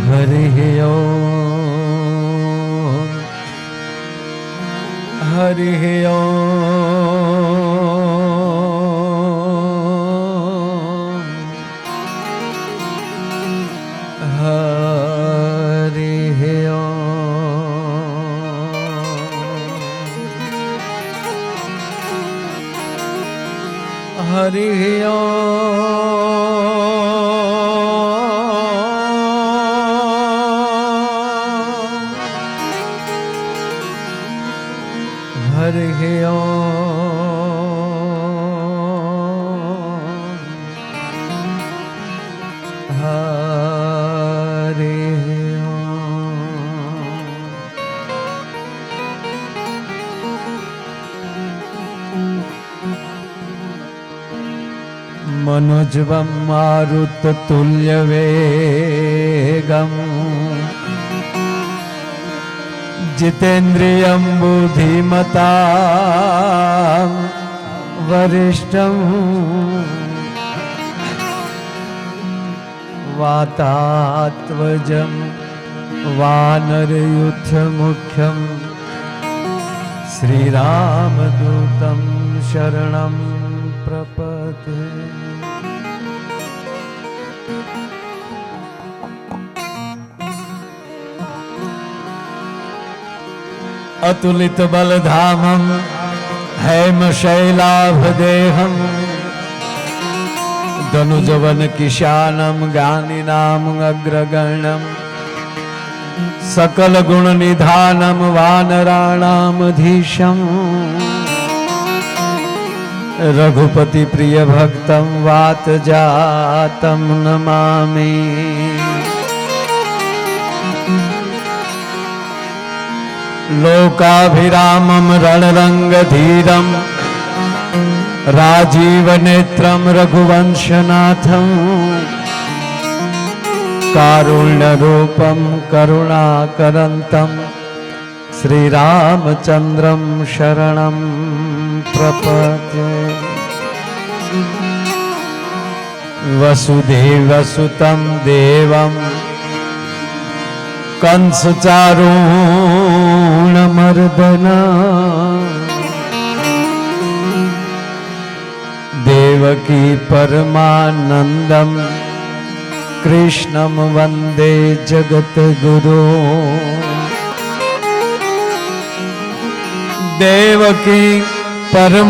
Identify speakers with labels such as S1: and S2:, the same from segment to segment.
S1: हरि मनोजवं मारुततुल्यवेगं जितेन्द्रियं बुद्धिमतां वरिष्ठं वातात्मजं वानरयूथमुख्यं श्रीरामदूतं शरणं प्रपद्ये। अतुलित बलधामं हैमशैलाभदेहं धनुजवन किशानं ज्ञानिनां अग्रगण्यं सकल गुण निधानं वानराणामधीशं रघुपति प्रिय भक्तं वातजातं नमामि। लोकाभिरामं रणरंगधीरं राजीवनेत्रं रघुवंशनाथं कारुण्यरूपं करुणाकरन्तं श्रीरामचन्द्रं शरणं प्रपद्ये। वसुदेवसुतं देवं कंसचारूणमर्दना देवकी परमानन्दं कृष्णं वन्दे जगद्गुरो। देवकी परमानन्द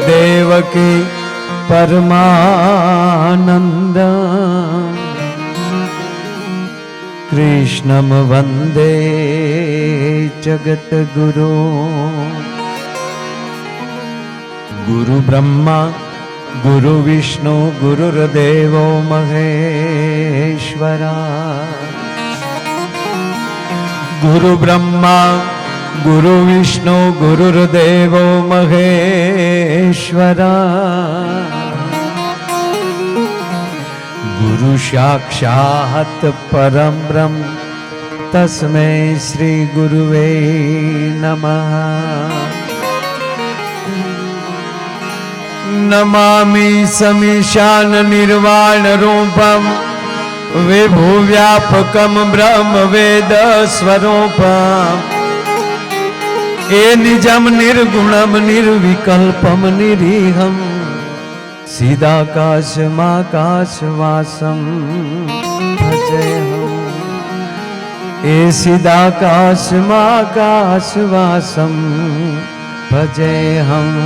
S1: देवकी परमानन्द कृष्णं वन्दे जगद्गुरो। गुरु ब्रह्मा गुरु विष्णु गुरुर्देवो महेश्वरा। गुरु ब्रह्मा गुरु विष्णु गुरुर्देवो महेश्वरा। गुरु साक्षात् परं ब्रह्म तस्मै श्री गुरुवे नमः। नमामि समीशान निर्वाण रूपं विभुव्यापकं ब्रह्म वेद स्वरूपं। ए निजं निर्गुणं निर्विकल्पं निरीहं सीदाकाशमाकाशवासं भजेऽहम्। ए सीदाकाशमाकाशवासं भजेऽहम्।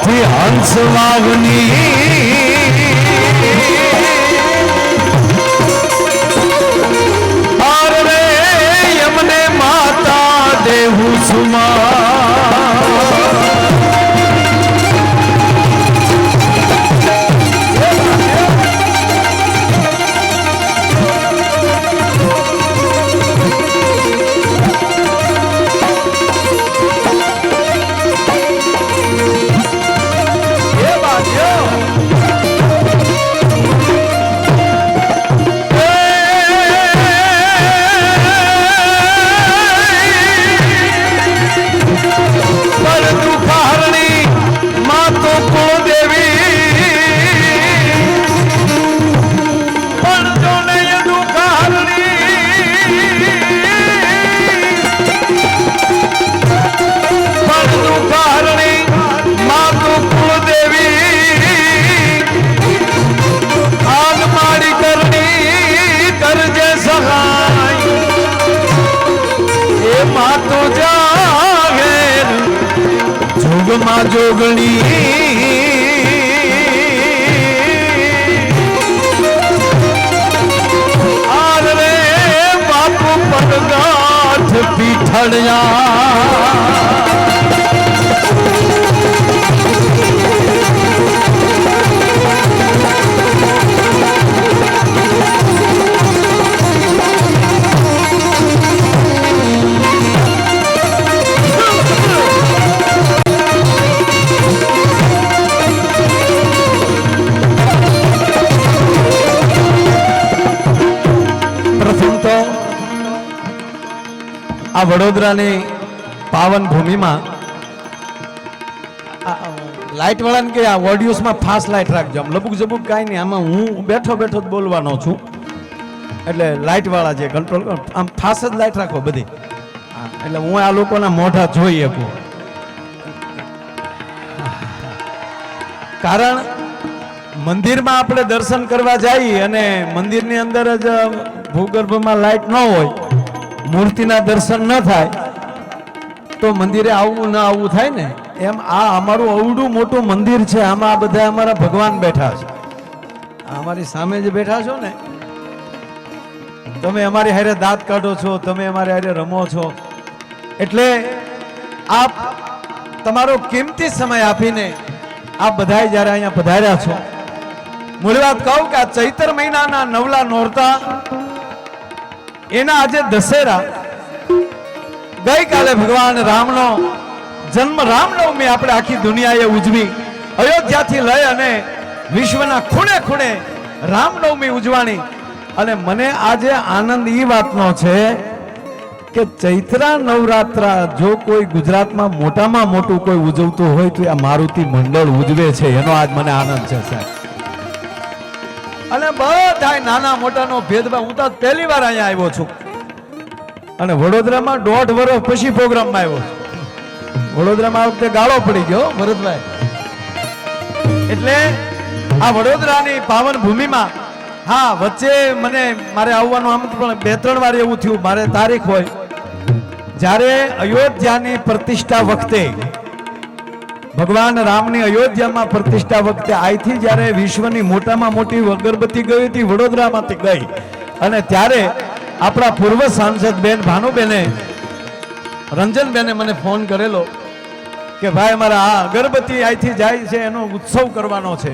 S1: નથી હંસ વાવની અરે યમને માતા દેહુ સુમા જોગમાં જોગણી આરે બાપુ પરગાઠ પીઠળિયા આ વડોદરાની પાવન ભૂમિમાં લાઇટ વાળાને કે આ ઓડિયોસમાં ફાસ્ટ લાઇટ રાખજો. આમ લબુક જબુક કાંઈ નહીં, આમાં હું બેઠો બેઠો જ બોલવાનો છું એટલે લાઇટ વાળા જે કંટ્રોલ કરો આમ ફાસ્ટ જ લાઇટ રાખો બધી. એટલે હું આ લોકોના મોઢા જોઈ શકું. કારણ મંદિરમાં આપણે દર્શન કરવા જઈએ અને મંદિરની અંદર જ ભૂગર્ભમાં લાઇટ ન હોય, મૂર્તિના દર્શન ન થાય તો મંદિરે આવવું ના આવવું થાય ને. એમ આ અમારું અવડું મોટું મંદિર છે, આમાં આ બધા અમારા ભગવાન બેઠા છે. અમારી સામે જે બેઠા છો ને, તમે અમારી હારે દાંત કાઢો છો, તમે અમારી હારે રમો છો, એટલે આપ તમારો કિંમતી સમય આપીને આપ બધાય જ્યારે અહીંયા પધાર્યા છો. મૂળ વાત કહું કે આ ચૈત્ર મહિનાના નવલા નોરતા એના આજે દશેરા, ગઈકાલે ભગવાન રામનો જન્મ રામનવમી આપણે આખી દુનિયાએ ઉજવી. અયોધ્યાથી લઈ અને વિશ્વના ખૂણે ખૂણે રામનવમી ઉજવાણી. અને મને આજે આનંદ એ વાતનો છે કે ચૈત્રા નવરાત્રા જો કોઈ ગુજરાતમાં મોટામાં મોટું કોઈ ઉજવતું હોય તો આ મારુતિ મંડળ ઉજવે છે, એનો આજ મને આનંદ છે સાહેબ. અને બધા નાના મોટાનો ભેદભાવ, હું તો પહેલી વાર અહીંયા આવ્યો છું અને વડોદરામાં 1.5 વર્ષ પછી પ્રોગ્રામમાં આવ્યો છું. વડોદરામાં આ વખતે ગાળો પડી ગયો ભરતભાઈ. એટલે આ વડોદરાની પાવન ભૂમિમાં હા વચ્ચે મારે આવવાનું આમંત્રણ 2-3 વાર એવું થયું, મારે તારીખ હોય જ્યારે અયોધ્યાની પ્રતિષ્ઠા વખતે, ભગવાન રામની અયોધ્યામાં પ્રતિષ્ઠા વખતે અહીંથી જ્યારે વિશ્વની મોટામાં મોટી અગરબત્તી ગઈ હતી વડોદરામાંથી ગઈ, અને ત્યારે આપણા પૂર્વ સાંસદ બેન ભાનુબેને, રંજનબેને મને ફોન કરેલો કે ભાઈ અમારા આ અગરબત્તી અહીંથી જાય છે એનો ઉત્સવ કરવાનો છે.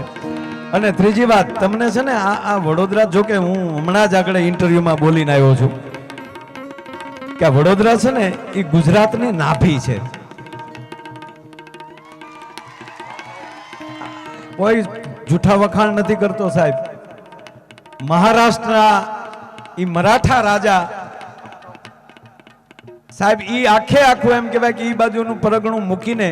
S1: અને ત્રીજી વાત, તમને છે ને આ વડોદરા, જો કે હું હમણાં જ આગળ ઇન્ટરવ્યુમાં બોલીને આવ્યો છું કે આ વડોદરા છે ને એ ગુજરાતની નાભી છે. કોઈ જૂઠા વખાણ નથી કરતો સાહેબ. મહારાષ્ટ્રના ઈ મરાઠા રાજા સાહેબ ઈ આખું એમ કહેવાય કે ઈ બાજુનું પરગણું મૂકીને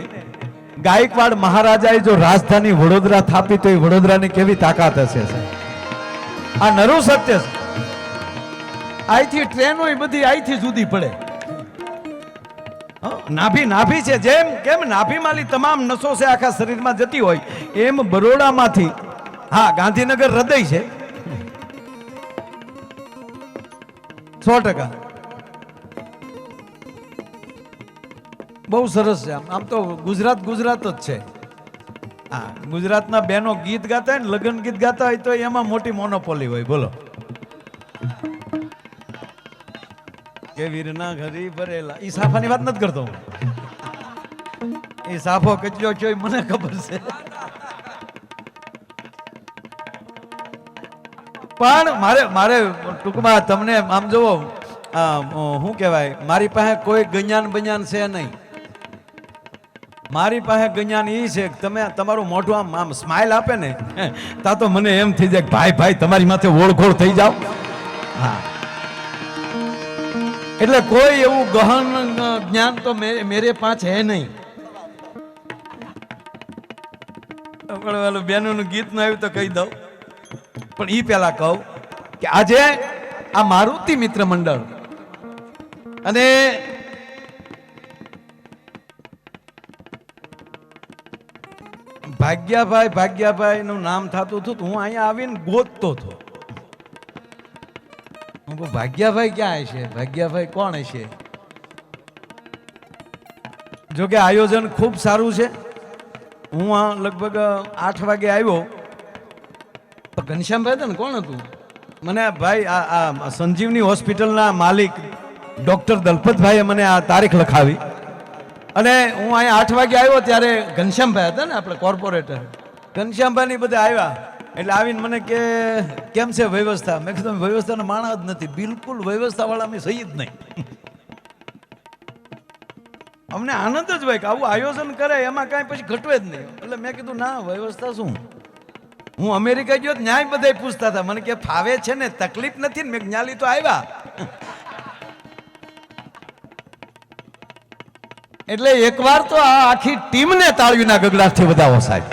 S1: ગાયકવાડ મહારાજાએ જો રાજધાની વડોદરા થાપી તો એ વડોદરાની કેવી તાકાત હશે સાહેબ. આ નરું સત્ય છે. અહીંથી ટ્રેનો બધી અહીંથી જુદી પડે. નાભી છે, જેમ કેમ નાભીમાંની તમામ નસો છે આખા શરીરમાં જતી હોય એમ બરોડામાંથી, હા ગાંધીનગર હૃદય છે 100%. બહુ સરસ છે. આમ તો ગુજરાત જ છે. હા, ગુજરાતના બહેનો ગીત ગાતા હોય ને, લગ્ન ગીત ગાતા હોય તો એમાં મોટી મોનોપોલી હોય. બોલો કે વીરના ઘરી ભરેલા, ઈ સાફાની વાત નથી કરતો હું. એ સાફો કચ્યો કયો મને ખબર છે, પણ મારે ટૂંકમાં તમને આમ જોવો, શું કહેવાય, મારી પાસે કોઈ ગજાન બજાન છે નહીં. મારી પાસે ગજાન એ છે કે તમે તમારું મોઢું આમ સ્માઇલ આપે ને તા તો મને એમ થઈ જાય ભાઈ ભાઈ તમારી માથે ઓળખોળ થઈ જાવ. હા, એટલે કોઈ એવું ગહન જ્ઞાન તો મેરે પાંચ હે નહીં. બેનોનું ગીત ન આવ્યું તો કહી દઉં, પણ ઈ પેલા કહું કે આજે આ મારુતિ મિત્ર મંડળ અને ભાગ્યાભાઈ નું નામ થતું હતું. હું અહીંયા આવીને ગોતતો હતો, હું કહું ભાગ્યાભાઈ ક્યાં હશે, ભાગ્યાભાઈ કોણ હશે. જોકે આયોજન ખૂબ સારું છે. હું લગભગ 8 વાગે આવ્યો તો ઘનશ્યામભાઈ હતા ને, કોણ હતું મને ભાઈ, આ સંજીવની હોસ્પિટલના માલિક ડોક્ટર દલપતભાઈએ મને આ તારીખ લખાવી અને હું અહીંયા 8 વાગે આવ્યો ત્યારે ઘનશ્યામભાઈ હતા ને આપણે કોર્પોરેટર, ઘનશ્યામભાઈ બધા આવ્યા. એટલે આવીને મને કે કેમ છે વ્યવસ્થા. મેં કીધું વ્યવસ્થાના માણસ જ નથી, બિલકુલ વ્યવસ્થા વાળા અમે સહી જ નહીં. અમને આનંદ જ હોય કે આવું આયોજન કરે એમાં કાંઈ પછી ઘટવે જ નહીં. એટલે મેં કીધું ના વ્યવસ્થા શું. હું અમેરિકા ગયો ન્યાય બધા પૂછતા હતા, મને કે ફાવે છે ને, તકલીફ નથી ને. મેં જ્ઞાલી તો આવ્યા. એટલે એકવાર તો આ આખી ટીમને તાળીઓના ગગડાટથી વધાવો સાહેબ.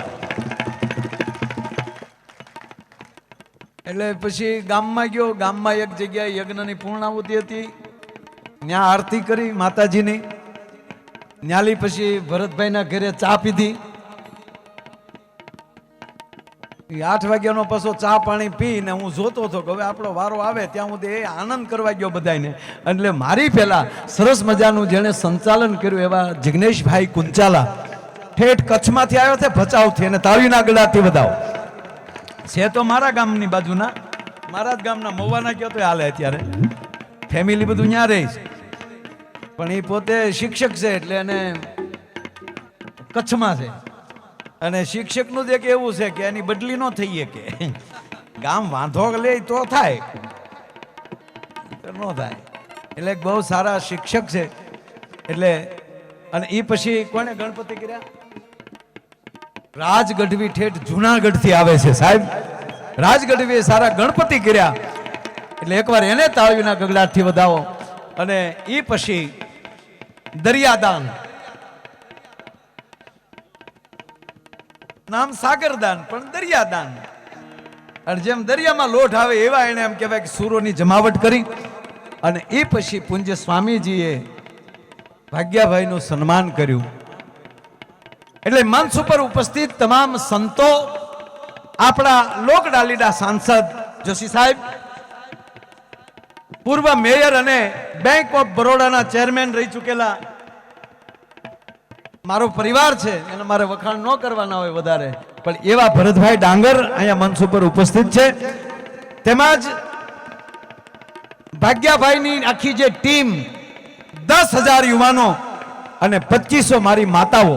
S1: એટલે પછી ગામમાં ગયો, ગામમાં એક જગ્યાએ યજ્ઞની પૂર્ણાહુતિ હતી, ત્યાં આરતી કરી માતાજીની. ન્યાલી પછી ભરતભાઈના ઘરે ચા પીધી. 8 વાગ્યાનો પાછો ચા પાણી પીને હું જોતો હતો કે હવે આપણો વારો આવે ત્યાં સુધી એ આનંદ કરવા ગયો બધાને. એટલે મારી પહેલા સરસ મજાનું જેણે સંચાલન કર્યું એવા જિગ્નેશભાઈ કુંચાલા ઠેઠ કચ્છમાંથી આવ્યો છે, ભચાઉથી, અને તાળીના ગળાથી વધાવો છે તો મારા ગામની બાજુના, મારા જ ગામના મવાના કયો તો હાલે. અત્યારે ફેમિલી બધું ત્યાં રહે છે, પણ એ પોતે શિક્ષક છે એટલે એને કચ્છમાં છે. અને શિક્ષકનું જ એક એવું છે કે એની બદલી ન થઈ શકે. ગામ વાંધો લે તો થાય, ન થાય. એટલે બહુ સારા શિક્ષક છે. એટલે અને એ પછી કોને ગણપતિ કર્યા, રાજગઢવી ઠેઠ જુનાગઢથી આવે છે સાહેબ. રાજગઢવીએ સારા ગણપતિ કર્યા. એટલે એકવાર એને તાળીઓના ગગડાટથી વધાવો. અને એ પછી દરિયાદાન, નામ સાગરદાન પણ દરિયાદાન. અને જેમ દરિયામાં લોટ આવે એવા એને એમ કહેવાય કે સૂરોની જમાવટ કરી. અને એ પછી પૂજ્ય સ્વામીજીએ ભાગ્યાભાઈનું સન્માન કર્યું. એટલે મંચ ઉપર ઉપસ્થિત તમામ સંતો, આપણા લોકડાલીના સાંસદ જોશી સાહેબ, પૂર્વ મેયર અને બેંક ઓફ બરોડાના ચેરમેન રહી ચૂકેલા મારો પરિવાર છે, એને મારે વખાણ ન કરવાના હોય વધારે, પણ એવા ભરતભાઈ ડાંગર અહીંયા મંચ ઉપર ઉપસ્થિત છે. તેમજ ભાગ્યાભાઈની આખી જે ટીમ, 10,000 યુવાનો અને 2500 મારી માતાઓ.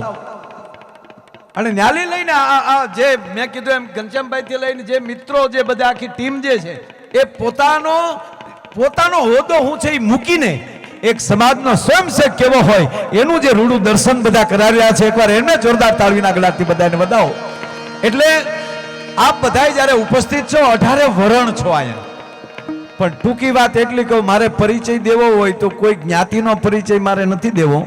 S1: અને ન્યાલી લઈને આ જે મેં કીધું એમ ઘનશ્યામભાઈ થી લઈને જે મિત્રો, જે બધા આખી ટીમ જે છે એ પોતાનો હોદ્દો હું છે એ મૂકીને એક સમાજનો સ્વયંસેવક કેવો હોય એનું જે રૂડું દર્શન બધા કરાવી રહ્યા છે. એકવાર એને જોરદાર તાળીના ગળાથી બધાને વધાવો. એટલે આપ બધા જ્યારે ઉપસ્થિત છો, 18 વરણ છો અહીંયા. પણ ટૂંકી વાત એટલી કહું, મારે પરિચય દેવો હોય તો કોઈ જ્ઞાતિનો પરિચય મારે નથી દેવો,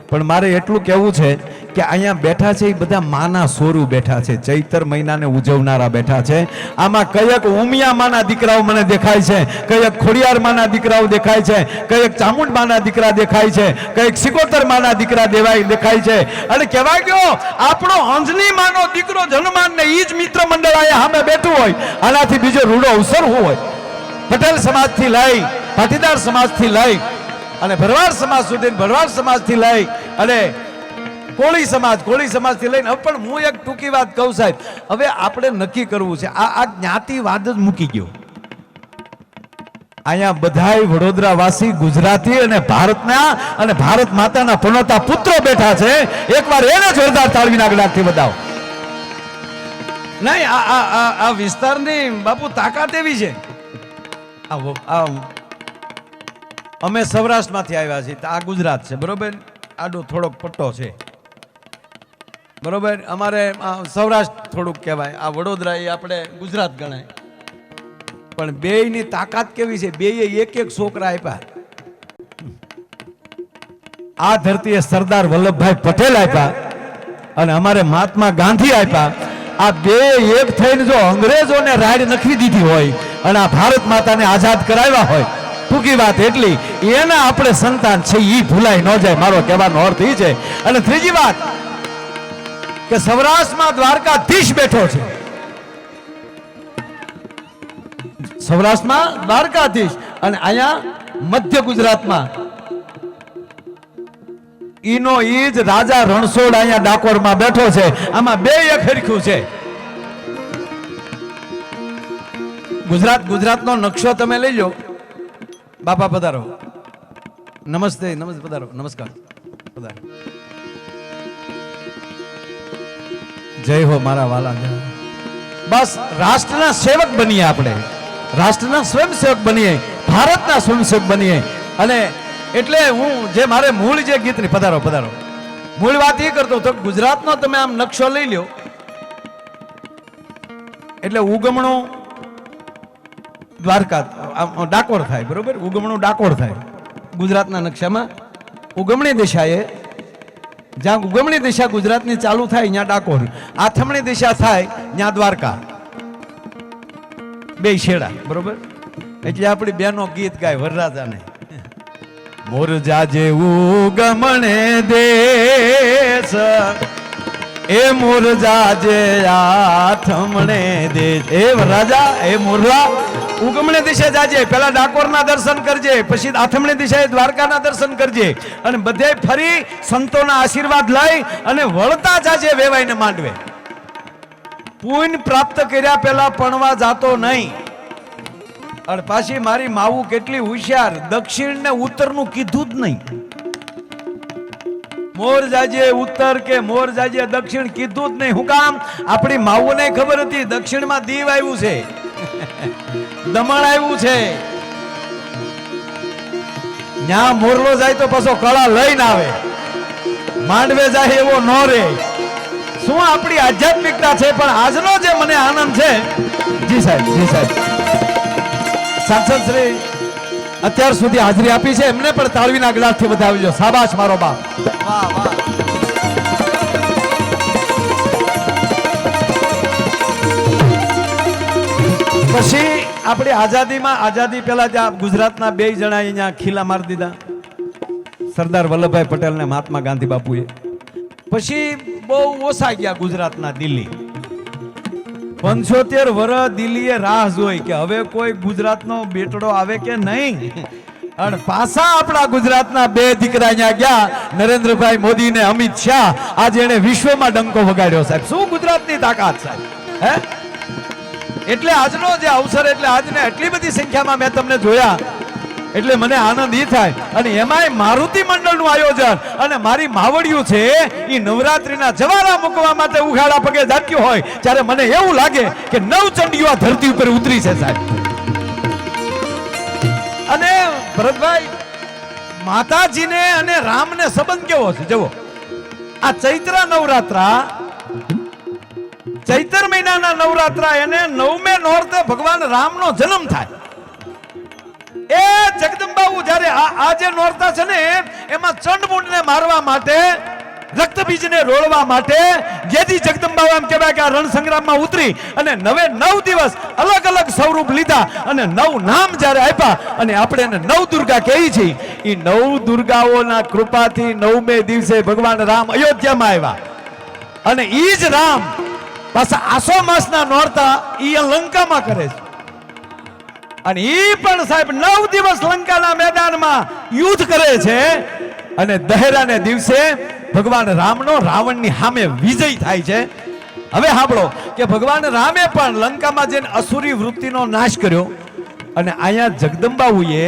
S1: પણ મારે એટલું કહેવું છે કે અહીંયા બેઠા છે એ બધા માના સોરું બેઠા છે, ચૈતર મહિનાને ઉજવનારા બેઠા છે. આમાં કયક ઉમિયા માના દીકરાઓ મને દેખાય છે, કયક ખોડિયાર માના દીકરાઓ દેખાય છે, કયક ચામુંડ માના દીકરા દેખાય છે, કયક સિકોતર માના દીકરા દેખાય છે. અને કહેવાય ગયો આપણો અંજની માનો દીકરો જન્માન ને ઈ જ મિત્ર મંડળ આયા સામે બેઠું હોય, આનાથી બીજો રૂડો અવસર હોય. પટેલ સમાજથી લઈ, પાટીદાર સમાજથી લઈ અને ભરવાડ સમાજ સુધી, ભરવાડ સમાજથી લઈ અને કોળી સમાજથી લઈને હવે પણ હું એક ટૂંકી વાત કહું સાહેબ, હવે આપણે નક્કી કરવું છે, આ જ્ઞાતિવાદ જ મૂકી ગયો. અહીંયા બધાય વડોદરા વાસી ગુજરાતી અને ભારતના અને ભારત માતાના પનોતા પુત્રો બેઠા છે. એકવાર એને જોરદાર તાળવીના ગળાથી બતાવો. નહીં આ વિસ્તારની બાપુ તાકાત એવી છે. અમે સૌરાષ્ટ્રમાંથી આવ્યા છીએ, આ ગુજરાત છે બરોબર, આડો થોડોક પટ્ટો છે બરોબર, અમારે સૌરાષ્ટ્ર થોડુંક કહેવાય, આ વડોદરા એ આપણે ગુજરાત ગણાય. પણ બેયની તાકાત કેવી છે, બેય એક એક છોકરા આપ્યા. આ ધરતીએ સરદાર વલ્લભભાઈ પટેલ આપ્યા અને અમારે મહાત્મા ગાંધી આપ્યા. આ બે એક થઈને જો અંગ્રેજોને રાડ નખી દીધી હોય અને આ ભારત માતાને આઝાદ કરાવ્યા હોય, ટૂંકી વાત એટલી, એના આપણે સંતાન છે, એ ભૂલાઈ ન જાય. મારો કહેવાનો અર્થ એ છે. અને ત્રીજી વાત કે સૌરાષ્ટ્રમાં દ્વારકાધીશ બેઠો છે. સૌરાષ્ટ્રમાં દ્વારકાધીશ અને અહીંયા મધ્ય ગુજરાતમાં ઈનો ઈજ રાજા રણછોડ અહીંયા ડાકોરમાં બેઠો છે. આમાં બે એક હરખું છે. ગુજરાતનો નકશો તમે લઈ લો. બાપા પધારો. નમસ્તે પધારો. નમસ્કાર પધારો. જય હો મારા વાલા. બસ રાષ્ટ્રના સેવક બનીએ આપણે, રાષ્ટ્રના સ્વયંસેવક બનીએ, ભારતના સ્વયંસેવક બનીએ. અને એટલે હું જે મારે મૂળ જે ગીતની પધારો મૂળ વાત એ કરતો તો ગુજરાતનો તમે આમ નકશો લઈ લ્યો એટલે ઉગમણું દ્વારકા ડાકોર થાય બરોબર, ઉગમણું ડાકોર થાય ગુજરાતના નકશામાં. ઉગમણી દિશાએ જ્યાં ઉગમણી દિશા ગુજરાતની ચાલુ થાય ત્યાં ડાકોર, આથમણી દિશા થાય ત્યાં દ્વારકા, બે છેડા બરોબર. એટલે આપણી બેનો ગીત ગાય વરરાજાને, મોરજા જેવું ગમણે દેશ એ મોરજા જે આથમણે દેશ. એ વરરાજા એ મોરલા ઉગમણે દિશે જાજે, પેલા ડાકોરના દર્શન કરજે, પછી આથમણી દિશાએ દ્વારકાના દર્શન કરજે અને બધે ફરી સંતોના આશીર્વાદ લઈ અને વળતા જાજે વેવાઈને માંડવે. પુણ્ય પ્રાપ્ત કર્યા પહેલા પણવા જાતો નહીં. અને પાછી મારી માવું કેટલી હોશિયાર, દક્ષિણ ને ઉત્તર નું કીધું જ નહીં. મોર જાજે ઉત્તર કે મોર જાજે દક્ષિણ કીધું જ નહીં. હું કામ? આપણી માવું ને ખબર હતી દક્ષિણમાં દીવ આવ્યું છે, દમણ આવ્યું છે. ન્યા મોરલો જાય તો પાછો કળા લઈને આવે, માંડવે જાય એવો ન રે. શું આપણી આધ્યાત્મિકતા છે. પણ આજનો જે મને આનંદ છે, જી સાહેબ સાંસદ શ્રી અત્યાર સુધી હાજરી આપી છે, એમને પણ તાળવીના ગળાથી વધાવજો. શાબાશ મારો બાપ, વાહ વાહ. પછી આપણે આઝાદી પહેલા ત્યાં ગુજરાતના બે જણા અહીંયા ખીલા મારી દીધા, સરદાર વલ્લભભાઈ પટેલ ને મહાત્મા ગાંધી બાપુએ. પછી બહુ ઓછા ગયા ગુજરાતના દિલ્હી. 75 વર્ષ દિલ્હીએ રાહ જોઈ કે હવે કોઈ ગુજરાતનો બેટડો આવે કે નહીં. અને પાછા આપણા ગુજરાતના બે દીકરા અહીંયા ગયા, નરેન્દ્રભાઈ મોદી ને અમિત શાહ. આજે એને વિશ્વમાં ડંકો વગાડ્યો સાહેબ. શું ગુજરાતની તાકાત સાહેબ, હે? એટલે આજનો જે અવસર, એટલે આજને એટલી બધી સંખ્યામાં મેં તમને જોયા એટલે મને આનંદ એ થાય. અને એમાંય મારુતિ મંડળનું આયોજન અને મારી માવડિયું છે એ નવરાત્રીના જવારા મૂકવા માટે ઉઘાડા પગે જાત્યું હોય ત્યારે મને એવું લાગે કે નવચંડીઓ આ ધરતી ઉપર ઉતરી છે સાહેબ. અને ભરતભાઈ, માતાજીને અને રામને સંબંધ કેવો છે જુઓ. આ ચૈત્ર નવરાત્રા, ચૈત્ર મહિનાના નવરાત્રા, એને 9મે નોરતે ભગવાન રામનો જન્મ થાય. એ જગદંબાવું જ્યારે આ જે નોરતા છે ને એમાં ચંડમુંડને મારવા માટે, રક્તબીજને રોળવા માટે જેથી જગદંબાઓ એમ કહેવાય કે આ રણ સંગ્રામમાં ઉતરી અને 9 દિવસ અલગ અલગ સ્વરૂપ લીધા અને 9 નામ જ્યારે આપ્યા અને આપણે એને 9 દુર્ગા કહીએ છીએ. એ 9 દુર્ગાઓના કૃપાથી 9મે દિવસે ભગવાન રામ અયોધ્યામાં આવ્યા. અને ઈ જ રામ પાછા આસો માસના નોરતા ઈ લંકામાં કરે છે. અને ઈ પણ સાહેબ 9 દિવસ લંકાના મેદાનમાં યુદ્ધ કરે છે. અને દહેરાને દિવસે ભગવાન રામનો રાવણની સામે વિજય થાય છે. હવે સાંભળો કે ભગવાન રામે પણ લંકામાં જઈને અસુરી વૃત્તિનો નાશ કર્યો અને અહીંયા જગદંબાઉએ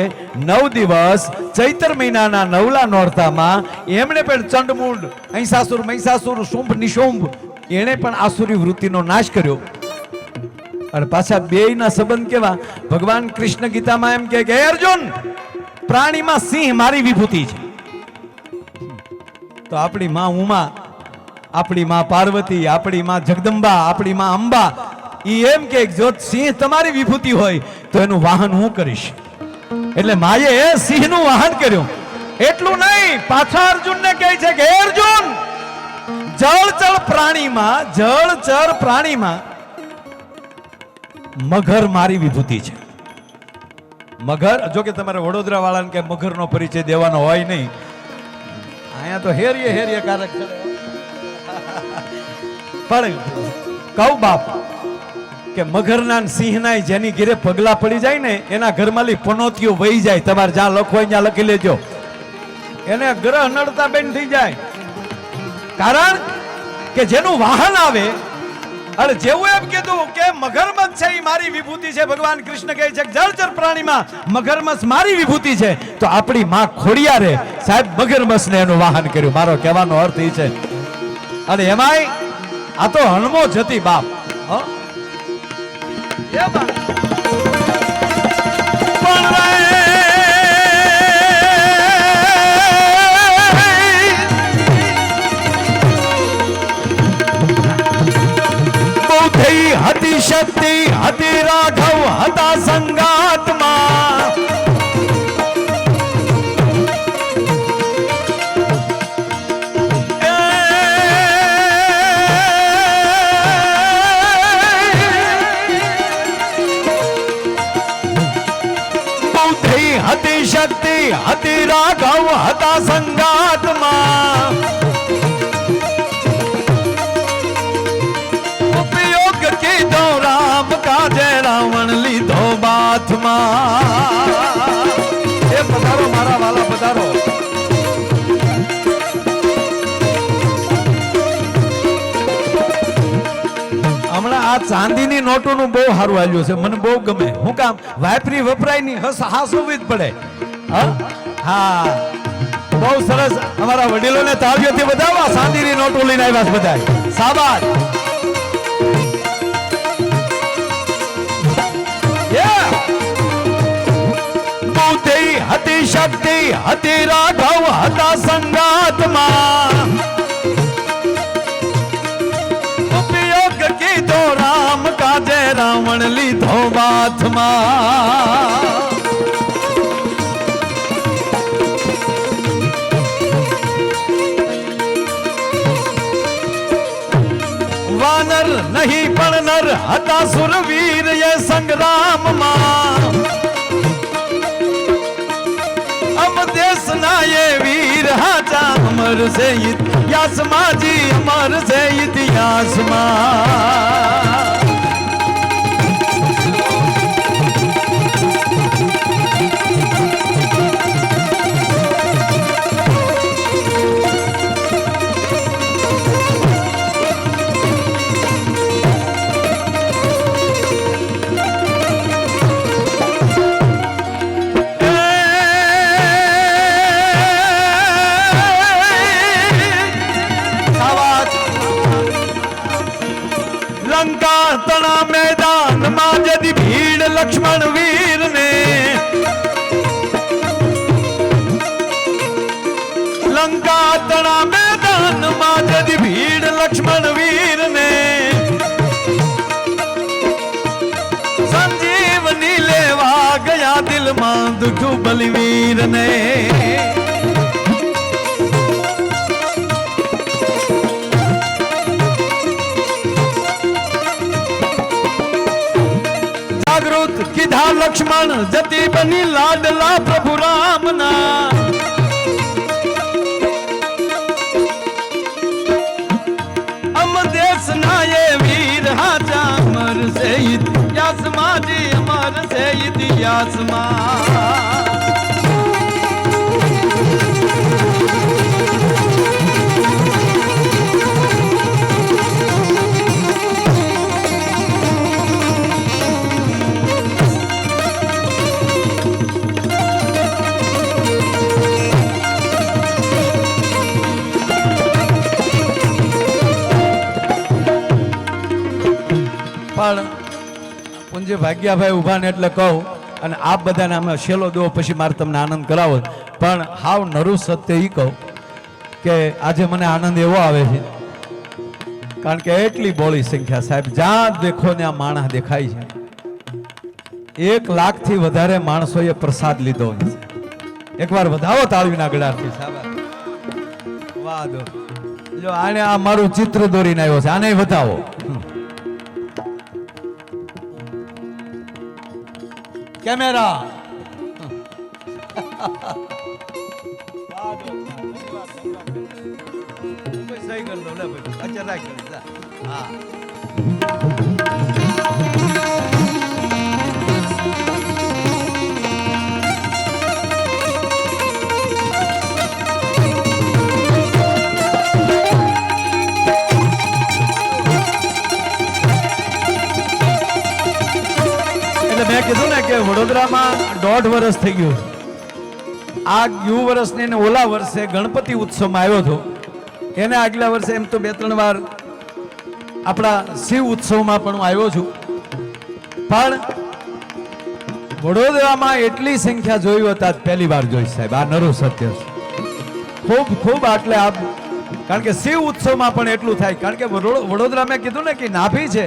S1: 9 દિવસ ચૈત્ર મહિનાના નવલા નોરતામાં એમણે પણ ચંડમુંડ અહિંસાસુર મહિષાસુર શુંભ નિશુંભ એણે પણ આસુરી વૃત્તિનો નાશ કર્યો. અને પાછા બેયના સંબંધ કેવા? ભગવાન કૃષ્ણ ગીતામાં એમ કહે કે હે અર્જુન, પ્રાણીમાં સિંહ મારી વિભૂતિ છે. તો આપણી માં ઉમા, આપણી માં પાર્વતી, આપણી માં જગદંબા, આપણી માં અંબા ઈ એમ કે જો સિંહ તમારી વિભૂતિ હોય તો એનું વાહન હું કરીશ. એટલે માએ સિંહનું વાહન કર્યું. એટલું નહીં, પાછા અર્જુનને કહે છે કે હે અર્જુન, જળચર પ્રાણીમાં મગર મારી વિભૂતિ છે. મગર, જો કે તમારે વડોદરા વાળાને કે મગરનો પરિચય દેવાનો હોય નહીં, અહીંયા તો હેરીએ કારક છે. પણ કહું બાપ કે મગરના સિંહના જેની ઘરે પગલા પડી જાય ને એના ઘરમાં પનોતીઓ વહી જાય. તમારે જ્યાં લખો હોય ત્યાં લખી લેજો. એને ગ્રહ નડતા બેન થઈ જાય. કારણ કે જેનું વાહન આવે, અને જેવું એમ કીધું કે મગરમચ્છ છે એ મારી વિભૂતિ છે. ભગવાન કૃષ્ણ કહે છે કે જળચર પ્રાણીમાં મગરમચ્છ મારી વિભૂતિ છે. તો આપણી માં ખોડિયારે સાહેબ મગરમચ્છને એનું વાહન કર્યું. મારો કહેવાનો અર્થ એ છે. અને એમાંય આ તો હણમો જતી બાપ. હતી શક્તિ, હતી રાઘવ, હતા સંગાતમાં. હતી શક્તિ, હતી રાઘવ, હતા સંગાતમાં. ઉપયોગ કીધો રામ કાજે, રાવણ લીધો બાથમાં. એ પધારો મારા વાલા, પધારો. હમણાં આ ચાંદીની નોટોનું બહુ સારું હાલ્યું છે, મને બહુ ગમે. હું કામ વાપરી વપરાય ની હાસવી જ પડે. હા, બહુ સરસ. અમારા વડીલોને તાળીઓથી વધાવવા ચાંદીની નોટો લઈને આવ્યા છે બધા. શાબાશ. બુદ્ધિ હતી શક્તિ, હતી રાઘવ, હતા સંગાતમાં. ઉપયોગ કીધો રામ કાજે, રાવણ લીધો બાથમાં. વાનર નહીં પણ નર હતા સુરવીર એ સંગ્રામમાં. અમ દેશના એ વીર હાજા, અમર છે ઇતિહાસમાં જી, અમર છે ઇતિહાસમાં. લંકા તણા મેદાનમાં જદી ભીડ લક્ષ્મણ વીર ને. લંકા તણા મેદાનમાં જદી ભીડ લક્ષ્મણ વીર ને. સંજીવની લેવા ગયા દિલમાં દુઃખ બલવીર ને. કીધા લક્ષ્મણ જતી બની લાડલા પ્રભુ રામના. અમ દેશના એ વીર હાજા, અમર છે ઇતિહાસમાં જી, અમર છે ઇતિહાસમાં. પણ પૂંજ્ય ભાગ્યાભાઈ ઊભા ને એટલે કહું, અને આપ બધાને અમે શેલો દો પછી મારે તમને આનંદ કરાવો, પણ હાવ નરું સત્ય એ કહું કે આજે મને આનંદ એવો આવે છે કારણ કે એટલી બોળી સંખ્યા સાહેબ, જ્યાં દેખો ને આ માણસ દેખાય છે. 1 લાખથી વધારે માણસોએ પ્રસાદ લીધો છે. એકવાર વધાવો તાળીના ગળાથી સાહેબ. વાહ દો જો આને આ મારું ચિત્ર દોરીને આવ્યો છે, આને વધાવો. કેમેરા સહી કર દો લે ભાઈ, અચ્છા રાખ હા. મેં કીધું ને કે વડોદરામાં 1.5 વર્ષ થઈ ગયું. આ યુ વર્ષને ને ઓલા વર્ષે ગણપતિ ઉત્સવમાં આવ્યો હતો, એને આગલા વર્ષે એમ તો 2-3 વાર આપણા શિવ ઉત્સવમાં પણ હું આવ્યો છું, પણ વડોદરામાં એટલી સંખ્યા જોઈ હતા પહેલી વાર જોઈ સાહેબ. આ નરું સત્ય છે. ખૂબ ખૂબ આટલે આપ, કારણ કે શિવ ઉત્સવમાં પણ એટલું થાય, કારણ કે વડોદરા મેં કીધું ને કે નાભી છે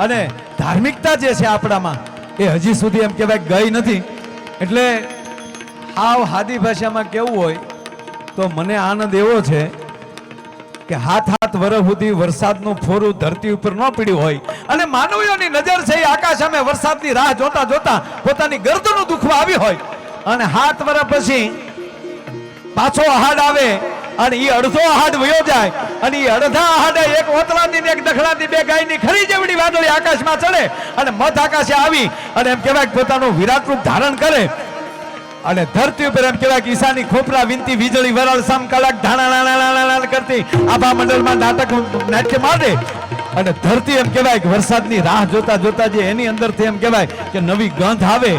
S1: અને ધાર્મિકતા જે છે આપણામાં એ હજી સુધી એમ કહેવાય ગઈ નથી. એટલે હાવ હાદી ભાષામાં કેવું હોય તો મને આનંદ એવો છે કે 7 વર્ષ સુધી વરસાદનું ફોરું ધરતી ઉપર ન પડ્યું હોય અને માનવીઓની નજર છે એ આકાશ સામે વરસાદની રાહ જોતા જોતા પોતાની ગરદનું દુખવા આવી હોય, અને 7 વર્ષ પછી પાછો આહાડ આવે અને એ અડધો આહાડ વયો જાય, અને એ અડધા આહાડે એક ઓતલાની ને એક દખલાની 2 ગાયની ખરી જેવડી વાદળી આકાશમાં ચડે અને મધ આકાશે આવી અને એમ કહેવાય પોતાનું વિરાટ રૂપ ધારણ કરે, અને ધરતી ઉપર એમ કહેવાય કે ઈશાની ખોપરા વિનતી વીજળી વરાળ સામ કલાક ધાણા કરતી આભા મંડળમાં નાટ્ય માંડે, અને ધરતી એમ કહેવાય કે વરસાદની રાહ જોતા જોતા જે એની અંદરથી એમ કહેવાય કે નવી ગંધ આવે,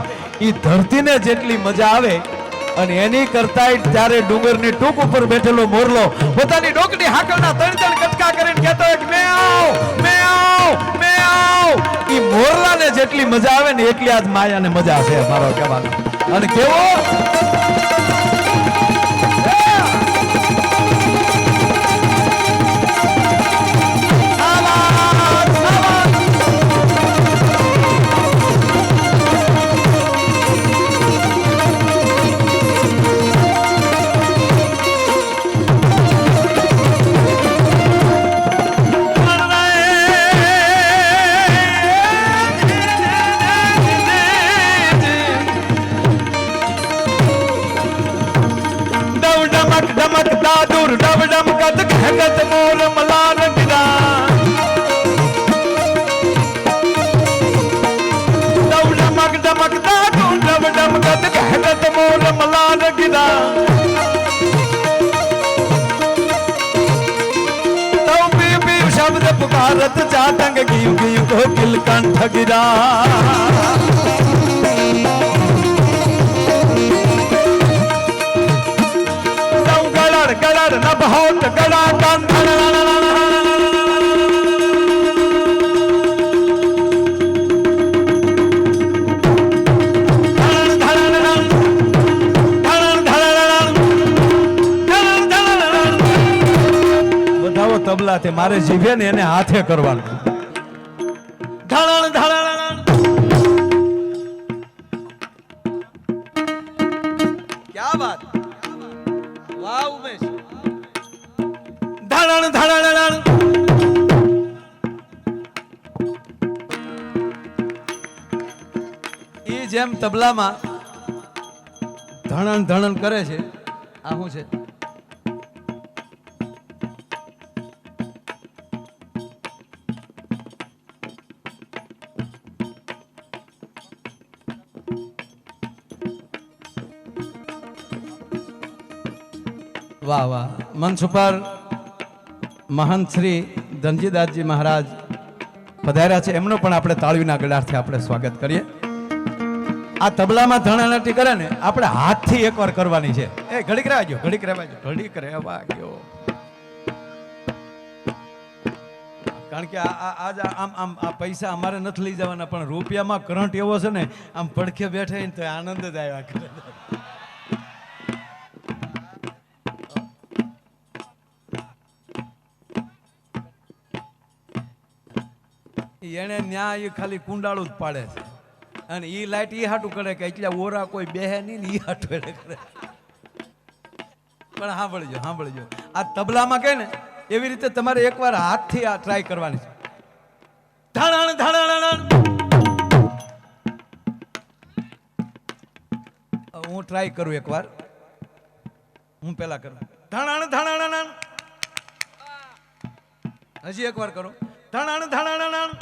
S1: એ ધરતીને જેટલી મજા આવે અને એની કરતા ત્યારે ડુંગરની ટૂંક ઉપર બેઠેલો મોરલો પોતાની ડોકની હાકલના 3 કટકા કરીને કહેતો હોય કે મે આવ. ઈ મોરલાને જેટલી મજા આવે ને એટલી આજ માયાને મજા છે મારો કહેવાનો. અને કેવો દાદુર ડબડમ કદ ઘગત મોર મલાન ગિરા ડબડમક ડમક દાદુર ડબડમ કદ ઘગત મોર મલાન ગિરા તૌ પી પી શબ્દ પુકારત જાતંગ ગીવ ગીવ કો કિલ કંઠ ગિરા ગળર ન બહોત ગળા કાન બધાઓ તબલાથી મારે જીભે ને એને હાથે કરવાનું. ધણણ ધણણ ક્યા વાત, વાહ ઉમેશ. ધણણ ધણણ એ જેમ તબલામાં ધણણ ધણણ કરે છે, આ શું છે? વાહ વાહ. મંચ ઉપર મહંત શ્રી ધનજીદાસજી મહારાજ પધાર્યા છે, એમનો પણ આપણે તાળીના ગળાથી આપણે સ્વાગત કરીએ. આ તબલામાં ધણાનાટી કરે ને આપણે હાથથી એકવાર કરવાની છે. એ ઘડીક રહેવાજો, ઘડીક રહેવાજો, ઘડીક રહેવા ગયો. કારણ કે આજ આમ આ પૈસા અમારે નથી લઈ જવાના, પણ રૂપિયામાં કરંટ એવો છે ને, આમ પડખે બેઠા ને તો આનંદ જ આવ્યા કરે. એને ન્યાય એ ખાલી કુંડાળું જ પાડે છે, અને ઈ લાઈટ ઈ હાટું કરે કે એટલે ઓરા કોઈ બેહે નહીં ને ઈ હાટું એને કરે. પણ સાંભળજો આ તબલામાં કહે ને એવી રીતે તમારે એકવાર હાથથી આ ટ્રાય કરવાની છે. ધાણાણ ધાણાણ હું ટ્રાય કરું એકવાર, હું પેલા કરું. ધાણાણ ધાણાણ હજી એકવાર કરો. ધાણાણ ધાણાણ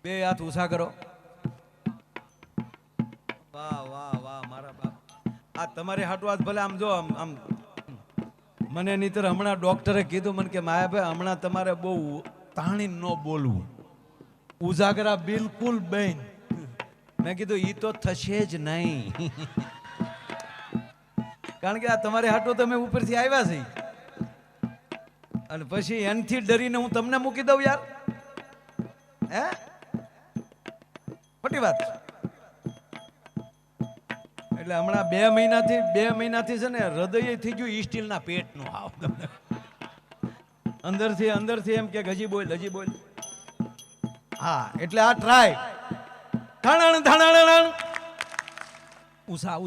S1: બે હાથ ઊંચા કરો. વાહ વાહ વાહ મારા બાપ. આ તમારે હાટું આજ ભલે આમ જો આમ મને નહીતર હમણાં ડોક્ટરે કીધું મને કે માયાભાઈ હમણાં તમારે બહુ તાણી ન બોલવું, ઉજાગરા બિલકુલ બેન. મેં કીધું ઈ તો થશે જ નહીં, કારણ કે આ તમારે હાટું તમે ઉપરથી આવ્યા છે, અને પછી એનથી ડરીને હું તમને મૂકી દઉં યાર? હે ખોટી વાત. એટલે હમણાં 2 મહિનાથી છે ને હૃદય થઈ ગયું સ્ટીલના પેટનું. આવ તમને અંદરથી એમ કે હજી બોલ. હા એટલે આ ટ્રાય. ધાણાણ ધાણાણ ઉસા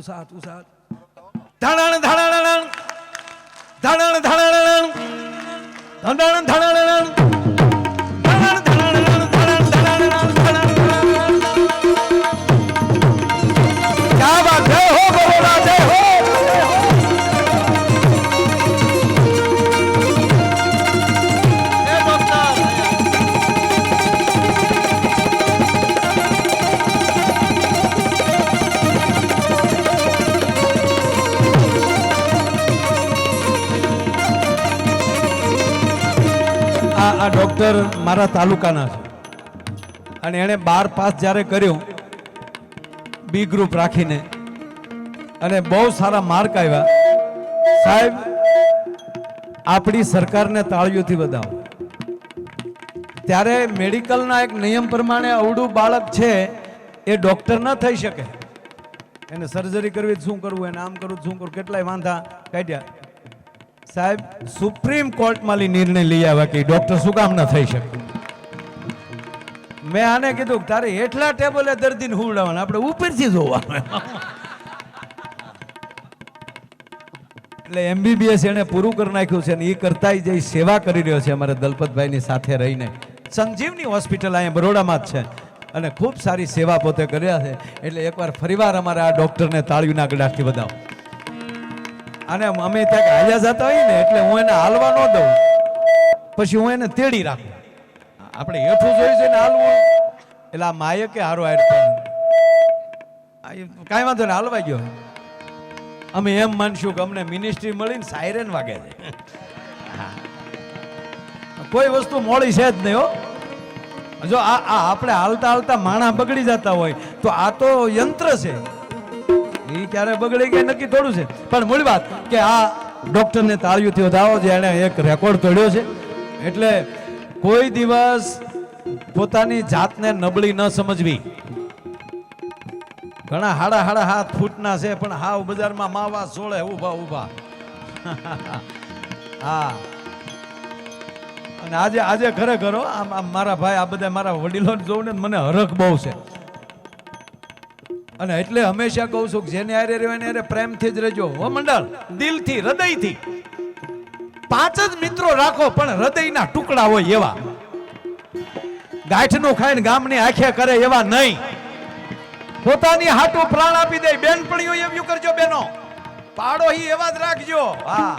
S1: ધાણાણ ધાણાણ ધાણાણ ધાણાણ ધાણાણ ધાણાણ આ ડોક્ટર મારા તાલુકાના છે, અને એણે 12 પાસ જ્યારે કર્યું બી ગ્રુપ રાખીને, અને બહુ સારા માર્ક આવ્યા. સાહેબ આપણી સરકારને તાળીઓથી વધાવો. ત્યારે મેડિકલના એક નિયમ પ્રમાણે અવળું બાળક છે એ ડોક્ટર ન થઈ શકે, એને સર્જરી કરવી શું કરવું, એને આમ કરવું શું કરવું, કેટલાય વાંધા કાઢ્યા. સાહેબ સુપ્રીમ કોર્ટમાં નિર્ણય લઈ આવ્યા કે ડોક્ટર શું કામ ન થઈ શકે. મેં આને કીધું તારે હેઠલા ટેબલે દર્દીને હુવડાવવાના, આપણે ઉપરથી જોવાનું. એટલે MBBS એને પૂરું કરી નાખ્યું છે, ને એ કરતાય જે સેવા કરી રહ્યો છે અમારે દલપતભાઈની સાથે રહીને. સંજીવની હોસ્પિટલ અહીંયા બરોડામાં જ છે, અને ખૂબ સારી સેવા પોતે કર્યા છે. એટલે એકવાર ફરીવાર અમારે આ ડોક્ટરને તાળીઓના ગડાટથી વધાવો. અને અમે ત્યાં હાલ્યા જતા હોય ને એટલે હું એને હાલવા ન દઉં, પછી હું એને તેડી રાખું. આપણે હેઠું જોઈ છે ને હાલવું, એટલે આ માયે કે હારો હારતો કાંઈ વાંધો ને હાલવા ગયો. અમે એમ માનશું કે અમને મિનિસ્ટ્રી મળીને સાયરન વાગે છે. કોઈ વસ્તુ મોડી છે જ નહીં હો. જો આ આપણે હાલતા માણા બગડી જતા હોય તો આ તો યંત્ર છે, એ ક્યારે બગડી ગયા નક્કી થોડું છે. પણ મૂળ વાત કે આ ડોક્ટરને તાળીઓથી વધાવો, જે એને એક રેકોર્ડ તોડ્યો છે. એટલે કોઈ દિવસ પોતાની જાતને નબળી ન સમજવી. ઘણા હાડા 7 ફૂટના છે, પણ હાવ બજારમાં માવા સોળે ઊભા. હા, અને આજે ખરેખર આમ મારા ભાઈ આ બધા મારા વડીલો જોઉં ને મને હરખ બહુ છે. અને એટલે હંમેશા કહું છું કે જેને હારે રહ્યો એને હારે પ્રેમથી જ રહેજો હો મંડળ, દિલથી હૃદયથી. 5 જ મિત્રો રાખો, પણ હૃદયના ટુકડા હોય એવા. ગાંઠનું ખાઈને ગામની આંખે કરે એવા નહીં. પોતાની હાટું પ્રાણ આપી દે બેનપણીઓ એવું કરજો બેનો, પાડોહી એવા જ રાખજો. હા,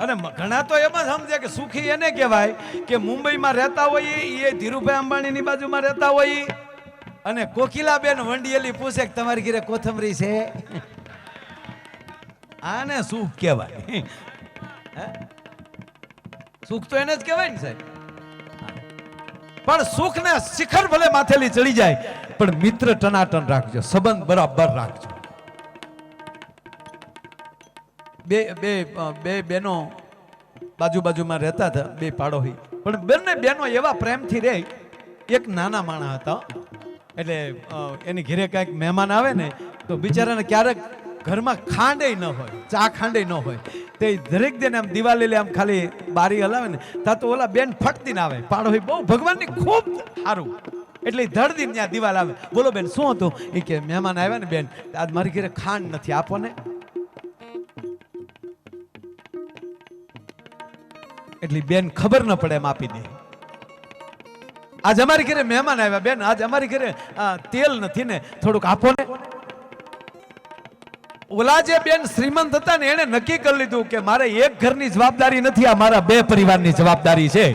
S1: અને ઘણા તો એમ જ સમજે કે સુખી એને કહેવાય કે મુંબઈમાં રહેતા હોય એ ધીરુભાઈ અંબાણીની બાજુમાં રહેતા હોય, અને કોકિલાબેન વંડિયેલી પૂછે કે તમારી ઘરે કોથમરી છે. આને સુખ કહેવાય. સુખ તો એને જ કહેવાય ને સાહેબ. પણ સુખ ને શિખર ભલે માથેલી ચડી જાય, પણ મિત્ર ટનાટન રાખજો, સંબંધ બરાબર રાખજો. બે બેનો બાજુમાં રહેતા હતા બે પાડોશી, પણ બંને બહેનો એવા પ્રેમથી રહે. એક નાના માણા હતા, એટલે એની ઘરે કાંઈક મહેમાન આવે ને તો બિચારાને ક્યારેક ઘરમાં ખાંડે ન હોય, ચા ખાંડે ન હોય, તે દરેક દિન આમ દિવાલે આમ ખાલી બારી હલાવે ને તા તો ઓલા બેન ફટતી ના આવે. પાડોશી બહુ ભગવાનની ખૂબ સારું, એટલે ધડદી ત્યાં દિવાલ આવે. બોલો બેન શું હતું? એ કે મહેમાન આવ્યા ને બેન, આજ મારી ઘરે ખાંડ નથી, આપો ને. એટલે બેન ખબર ન પડે એમ આપી દે. આજ અમારી ઘરે મહેમાન આવ્યા બેન, આજ અમારી ઘરે તેલ નથી ને, થોડુંક આપો ને. ઓલા જે બેન શ્રીમંત હતા ને એને નક્કી કરી લીધું કે મારે એક ઘરની જવાબદારી નથી, આ મારા બે પરિવારની જવાબદારી છે.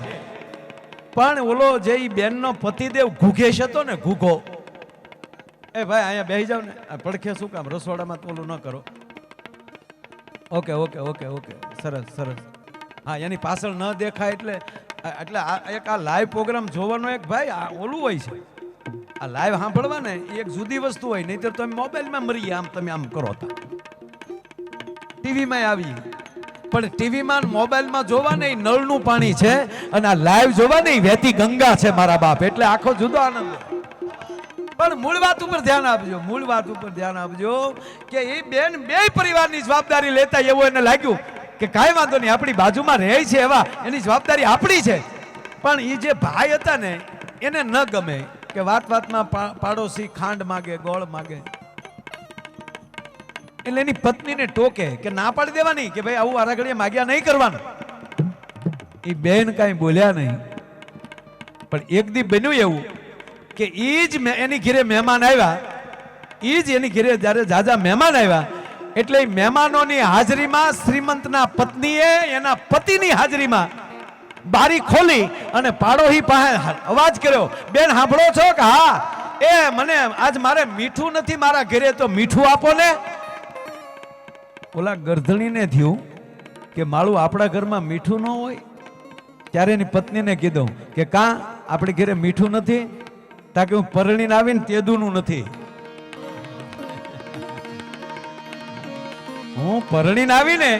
S1: પણ ઓલો જે બેનનો પતિદેવ ઘૂઘેશ હતો ને, ઘૂઘો, એ ભાઈ અહીંયા બેસી જાવ ને, પડખે શું કામ, રસોડામાં તો ઓલું ન કરો. ઓકે ઓકે ઓકે ઓકે, સરસ સરસ. હા, એની પાછળ ન દેખાય એટલે એક આ લાઈવ પ્રોગ્રામ જોવાનો એક ભાઈ આ ઓલું હોય છે. આ લાઈવ સાંભળવા ને એક જુદી વસ્તુ હોય, નહીતર તમે મોબાઈલમાં મરી આમ તમે આમ કરો હતા. ટીવીમાં આવી, પણ ટીવીમાં મોબાઈલમાં જોવા ને નળનું પાણી છે, અને આ લાઈવ જોવા ને વહેતી ગંગા છે મારા બાપ, એટલે આખો જુદો આનંદ. પણ મૂળ વાત ઉપર ધ્યાન આપજો, મૂળ વાત ઉપર ધ્યાન આપજો કે એ બેન બે પરિવારની જવાબદારી લેતા એવું એને લાગ્યું કે કાંઈ વાંધો નહીં, આપણી બાજુમાં રહે છે એવા એની જવાબદારી આપણી છે. પણ એ જે ભાઈ હતા ને એને ન ગમે કે વાતમાં પાડોશી ખાંડ માગે, ગોળ માગે, એટલે એની પત્નીને ટોકે કે ના પાડી દેવાની કે ભાઈ આવું આરાગળીએ માગ્યા નહીં કરવાનું. એ બેન કાંઈ બોલ્યા નહીં. પણ એક દી બન્યું એવું કે ઈ જ એની ઘરે મહેમાન આવ્યા, ઈ જ એની ઘરે જ્યારે જાજા મહેમાન આવ્યા, એટલે મહેમાનોની હાજરીમાં શ્રીમંતના પત્નીએ એના પતિની હાજરીમાં બારી ખોલી અને પાડોશી પાસે અવાજ કર્યો, બેન સાંભળો છો કે? હા. એ મને આજ મારે મીઠું નથી મારા ઘરે, તો મીઠું આપો ને. ઓલા ગરધણીને થયું કે માળું આપણા ઘરમાં મીઠું ન હોય. ત્યારે એની પત્નીને કીધું કે કાં આપણી ઘરે મીઠું નથી? તાકે હું પરણીને આવીને તેદુનું નથી, હું પરણીને આવીને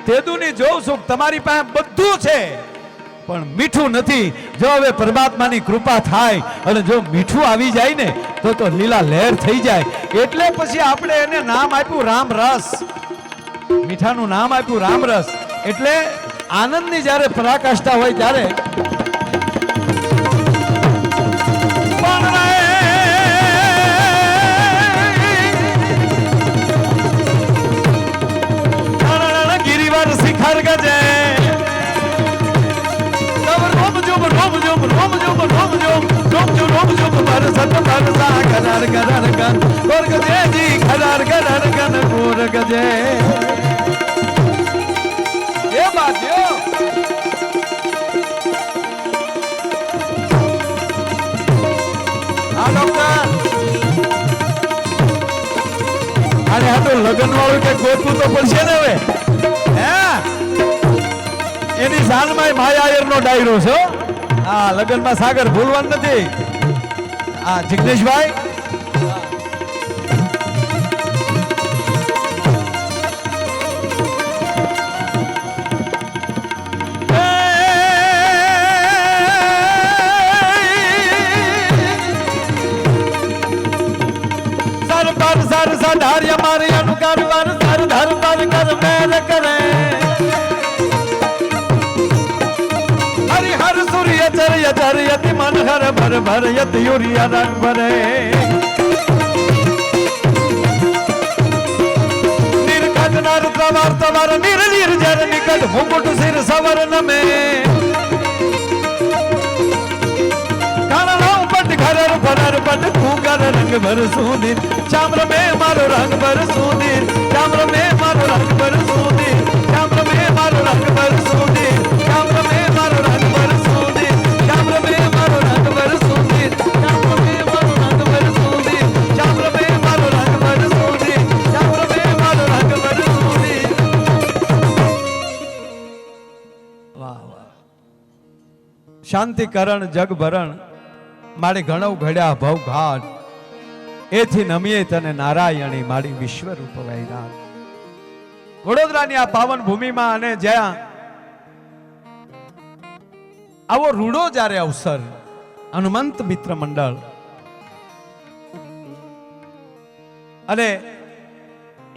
S1: તેદુની જોઉં છું, તમારી પાસે બધું છે પણ મીઠું નથી. જો હવે પરમાત્માની કૃપા થાય અને જો મીઠું આવી જાય ને તો લીલા લહેર થઈ જાય. એટલે પછી આપણે એને નામ આપ્યું રામ રસ, મીઠાનું નામ આપ્યું રામ રસ. એટલે આનંદની જ્યારે પરાકાષ્ઠા હોય ત્યારે ગિરિવર શિખર ગજે રોમ જોમ રોમ જોમ રોમ જોમ રોમ જોમ રોમ જોમ રોમ જોમ બરસત બરસા ગરર ગરર ગન ગોર ગજે જી ગરર ગરર ગન ગોર ગજે. એ બાજ્યો આ ડોક્ટર અરે આ તો લગન વાળું કે ગોતવું તો પડશે ને હવે. એની સાલમાં માયાયર નો ડાયરો છે. આ લગનમાં સાગર ભૂલવાનું નથી. આ જિગ્નેશભાઈ સર સધાર્ય મારી અનુકાર વર સર ધર પર કર મેલ કરે હરિહર સૂર્ય ચર્ય ચર્યતિ મન હર ભર ભર યત યુરિયા રંગ ભરે નિર્કટ નર પ્રવાર તવર નિર નિર્જર નિકટ મુકુટ સિર સવર નમે ઘરર ભરર પટ ફૂગર રંગ ભર સુધીર ચામ્ર में मारो रंग भर सुधीर चाम्र में मारो रंग भर सुधीर चाम्र में मारो रंग भर सुधीर चाम्र में मारो रंग भर सुधीर चाम्र में मारो रंग भर सुधीर चाम्र में मारो रंग भर सुधीर चाम्र में मारो रंग भर सुधीर चाम्र में मारो रंग भर सुधीर. वाह वाह. शांति करण जग भरण મારી ઘણો ઘડ્યા ભવ ઘાટ એથી નમીએ તને નારાયણી મારી વિશ્વરૂપ વૈરાગ. વડોદરાની આ પાવન ભૂમિમાં અને જ્યાં આવો રૂડો જ્યારે અવસર હનુમંત મિત્ર મંડળ અને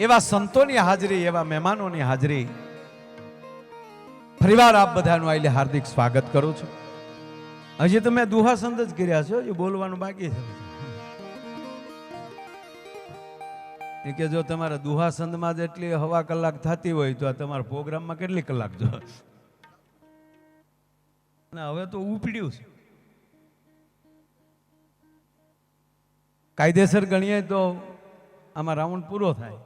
S1: એવા સંતોની હાજરી, એવા મહેમાનોની હાજરી, ફરીવાર આપ બધાનું આઈને હાર્દિક સ્વાગત કરું છું. હજી તમે દુહાસંદ જ કર્યા છો, એ બોલવાનું બાકી છે. એ કે જો તમારા દુહાસંદમાં જેટલી હવા કલાક થતી હોય તો આ તમારા પ્રોગ્રામમાં કેટલી કલાક જો. હવે તો ઉપડ્યું છે. કાયદેસર ગણીએ તો આમાં રાઉન્ડ પૂરો થાય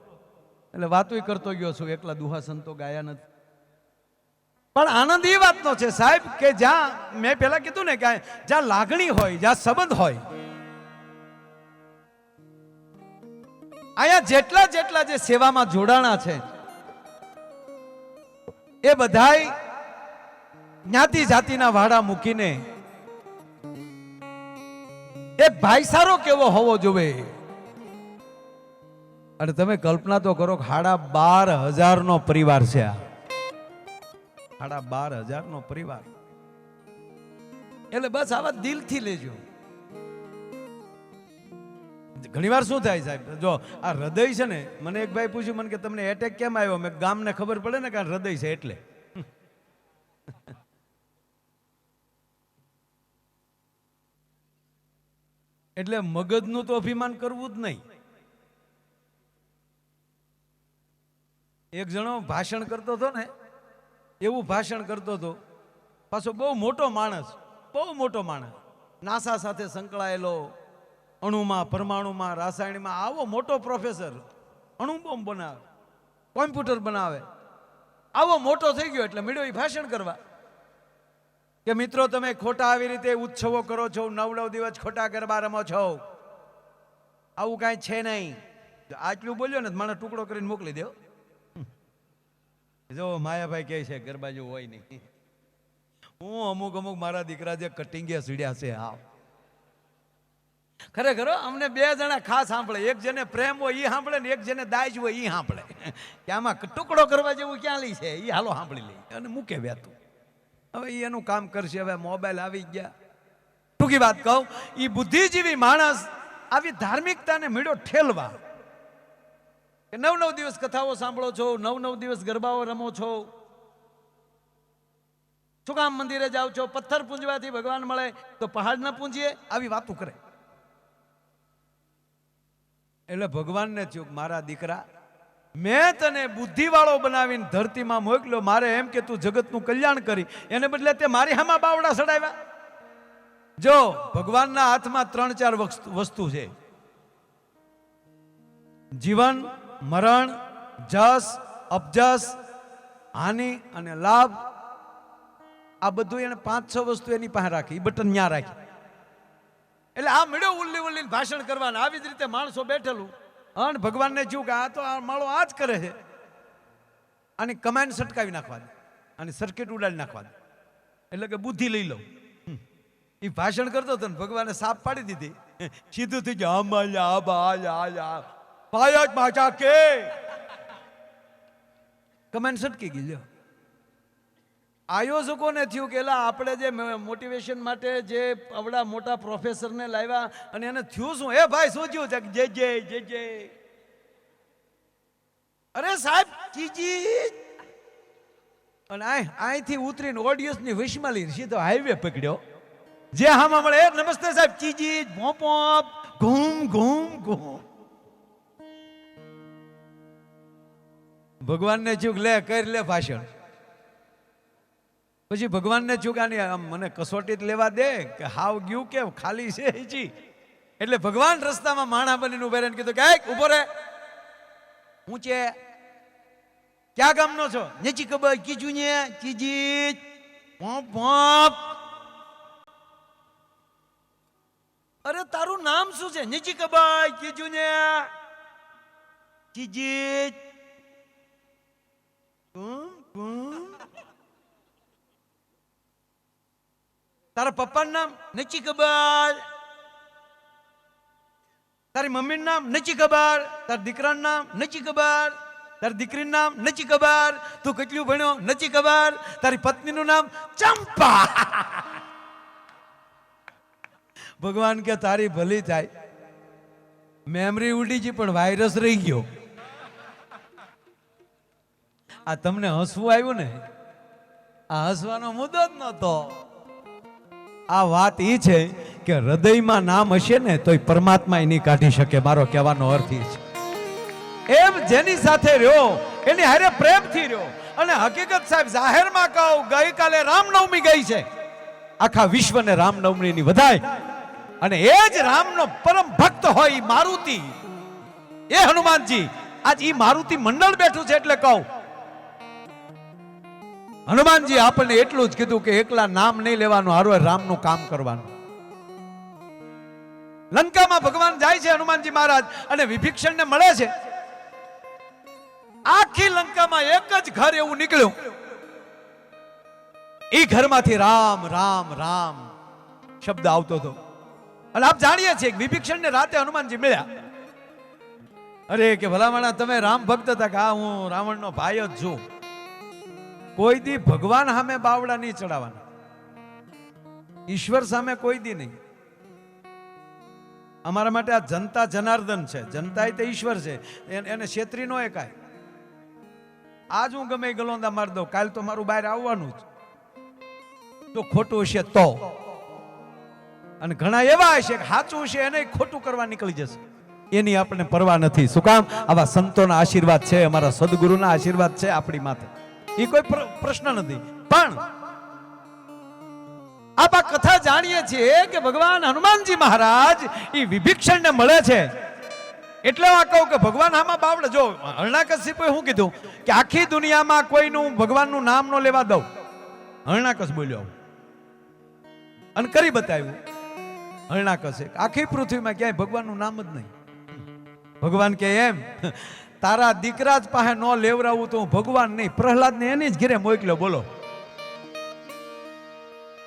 S1: એટલે વાતો કરતો ગયો છું, એકલા દુહાસન તો ગાયા નથી. પણ આનંદ એ વાતનો છે સાહેબ કે જ્યાં મેં પેલા કીધું ને કે જ્યાં લાગણી હોય, જ્યાં સંબંધ હોય, અહીંયા જેટલા જેટલા જે સેવામાં જોડાણા છે એ બધાય જ્ઞાતિ જાતિના વાડા મૂકીને એક ભાઈસારો કેવો હોવો જોઈએ. અને તમે કલ્પના તો કરો કે 12,500 નો પરિવાર છે આ. 12,500 નો પરિવાર એટલે બસ આવા દિલથી લેજો. ઘણીવાર શું થાય સાહેબ, જો આ હૃદય છે ને, મને એક ભાઈ પૂછ્યું મને કે તમને એટેક કેમ આવ્યો, મેં ગામને ખબર પડે ને કે આ હૃદય છે એટલે. એટલે મગજનું તો અભિમાન કરવું જ નહીં. એક જણો ભાષણ કરતો હતો ને, એવું ભાષણ કરતો હતો, પાછો બહુ મોટો માણસ, બહુ મોટો માણસ, નાસા સાથે સંકળાયેલો, અણુમાં, પરમાણુમાં, રાસાયણિકમાં આવો મોટો પ્રોફેસર, અણુ બોમ્બ બનાવે, કોમ્પ્યુટર બનાવે, આવો મોટો થઈ ગયો. એટલે મળ્યો એ ભાષણ કરવા કે મિત્રો તમે ખોટા આવી રીતે ઉત્સવો કરો છો, 9 દિવસ ખોટા ગરબા રમો છો, આવું કાંઈ છે નહીં. આટલું બોલ્યો ને મને ટુકડો કરીને મોકલી દો. જો માયાભાઈ કહે છે ગરબા જેવું હોય નહીં. હું અમુક મારા દીકરા જે કટિંગે સીડ્યા છે, હા ખરેખર અમને 2 જણા ખાસ સાંભળે. એક જેને પ્રેમ હોય એ સાંભળે ને એક જેને દાજ હોય એ સાંભળે કે આમાં ટુકડો કરવા જેવું ક્યાં લી છે, એ હાલો સાંભળી લે અને મૂકે વ્યાતું. હવે એનું કામ કરશે. હવે મોબાઈલ આવી ગયા. ટૂંકી વાત કહું, એ બુદ્ધિજીવી માણસ આવી ધાર્મિકતાને મીડો ઠેલવા કે 9 દિવસ કથાઓ સાંભળો છો, 9 દિવસ ગરબાઓ રમો છો, શું કામ મંદિરે જાઓ છો, પથ્થર પૂંજવાથી ભગવાન મળે તો પહાડ ન પૂંજીએ, આવી વાતો કરે. એટલે ભગવાનને થયું મારા દીકરા, મેં તને બુદ્ધિવાળો બનાવીને ધરતીમાં મોકલ્યો, મારે એમ કે તું જગતનું કલ્યાણ કરી, એને બદલે તે મારી હામાં બાવડા ચડાવ્યા. જો ભગવાનના હાથમાં 3-4 વસ્તુ છે, જીવન, મરણ, જસ, અપજસ, હાનિ અને લાભ. આ બધું એને 5-6 વસ્તુ એની પાસે રાખી, બટન ન્યા રાખી. એટલે આ મળ્યો ઉલ્લી ભાષણ કરવાના. આવી જ રીતે માણસો બેઠેલું અને ભગવાનને થયું કે આ તો આ માળો આ જ કરે છે, આની કમાન્ડ સટકાવી નાખવા દે, આની સર્કિટ ઉડાડી નાખવા દે, એટલે કે બુદ્ધિ લઈ લો. એ ભાષણ કરતો હતો ને ભગવાને સાપ પાડી દીધી, સીધું થઈ ગયું કે કમાન્ડ સટકી ગઈ. લ્યો આયોજકોને થયું કે આપણે જે મોટિવેશન માટે જે આવડા મોટા પ્રોફેસરને લાવ્યા અને એને થયું શું, એ ભાઈ શું થયું છે, જય જય જય જય. અરે સાહેબ ચીજી. અને અહીંથી ઉતરીને ઓડિયન્સની વિસ્માલી સીધો હાઈવે પકડ્યો. જે હામાં મળે નમસ્તે સાહેબ, ચીજી ભોપ ઘૂમ ઘૂમ ઘૂમ. ભગવાનને થયું લે કરી લે ભાષણ. પછી ભગવાનને ચૂકાની મને કસોટી લેવા દે કે હાવ ગયું કે ખાલી છે જી. એટલે ભગવાન રસ્તામાં માણા બનીને ઉભા રહીને કીધું કે ઉભો રે, હું છે ક્યાં ગામનો છો, નેચી ખબર કીજું ને ચીજી પોપ પોપ. અરે તારું નામ શું છે, નેચી ખબર કીજું ને ચીજી. તારા પપ્પાનું નામ નથી ખબર, તારી મમ્મીનું નામ નથી ખબર, તારા દીકરાનું નામ નથી ખબર, તારી દીકરીનું નામ નથી ખબર, તું કેટલું ભણ્યો નથી ખબર, તારી પત્નીનું નામ ચંપા. ભગવાન કે તારી ભલી થાય, મેમરી ઉડી ગઈ પણ વાયરસ રહી ગયો. આ તમને હસવું આવ્યું ને, આ હસવાનો મુદ્દો જ નહોતો. આ વાત એ છે કે હૃદયમાં નામ હશે ને તોય પરમાત્મા એની કાઢી શકે. મારો કહેવાનો અર્થ એ છે. એમ જેની સાથે રહ્યો એની હારે પ્રેમથી રહ્યો. અને હકીકત સાહેબ જાહેરમાં કહું, ગઈકાલે રામનવમી ગઈ છે, આખા વિશ્વને રામનવમીની વધાઈ. અને એ જ રામનો પરમ ભક્ત હોય મારુતિ, એ હનુમાનજી, આજ ઈ મારુતિ મંડળ બેઠું છે. એટલે કહું, હનુમાનજી આપણને એટલું જ કીધું કે એકલા નામ નહીં લેવાનું, હારો રામનું કામ કરવાનું. લંકામાં ભગવાન જાય છે હનુમાનજી મહારાજ અને વિભીષણને મળે છે. આખી લંકામાં એક જ ઘર એવું નીકળ્યું, એ ઘરમાંથી રામ રામ રામ શબ્દ આવતો હતો. અને આપ જાણીએ છીએ વિભીષણને રાતે હનુમાનજી મળ્યા. અરે કે ભલામણા તમે રામ ભક્ત હતા? કે હા, હું રાવણનો ભાઈ જ છું. કોઈ દી ભગવાન સામે બાવડા નહીં ચડાવવાના, ઈશ્વર સામે કોઈ દી નહીં. અમારા માટે આ જનતા જનાર્દન છે, જનતા તે ઈશ્વર છે, એને છેતરી નો એકાય. આજ હું ગમે ગલોંદા મારી દઉં, કાલ તો મારું બહાર આવવાનું જ. તો ખોટું હશે તો, અને ઘણા એવા હશે કે સાચું હશે એને ખોટું કરવા નીકળી જશે, એની આપણને પરવા નથી. શું કામ? આવા સંતોના આશીર્વાદ છે, અમારા સદગુરુના આશીર્વાદ છે આપણી માથે, એ કોઈ પ્રશ્ન નથી. પણ આપ આ કથા જાણીએ છીએ કે ભગવાન હનુમાનજી મહારાજ એ વિભીષણને મળે છે. એટલે આ કહું કે ભગવાન આમાં બાવડે. જો હરણાકશિપુએ શું કીધું કે આખી દુનિયામાં કોઈનું ભગવાનનું નામ ન લેવા દઉં, હરણાકશ બોલ્યો અને કરી બતાવ્યું. હરણાકશે આખી પૃથ્વીમાં ક્યાંય ભગવાનનું નામ જ નહીં. ભગવાન કે એમ તારા દીકરા જ પાસે ન લેવરાવું તો હું ભગવાન નહીં. પ્રહલાદને એની જ ઘરે મોકલ્યો. બોલો,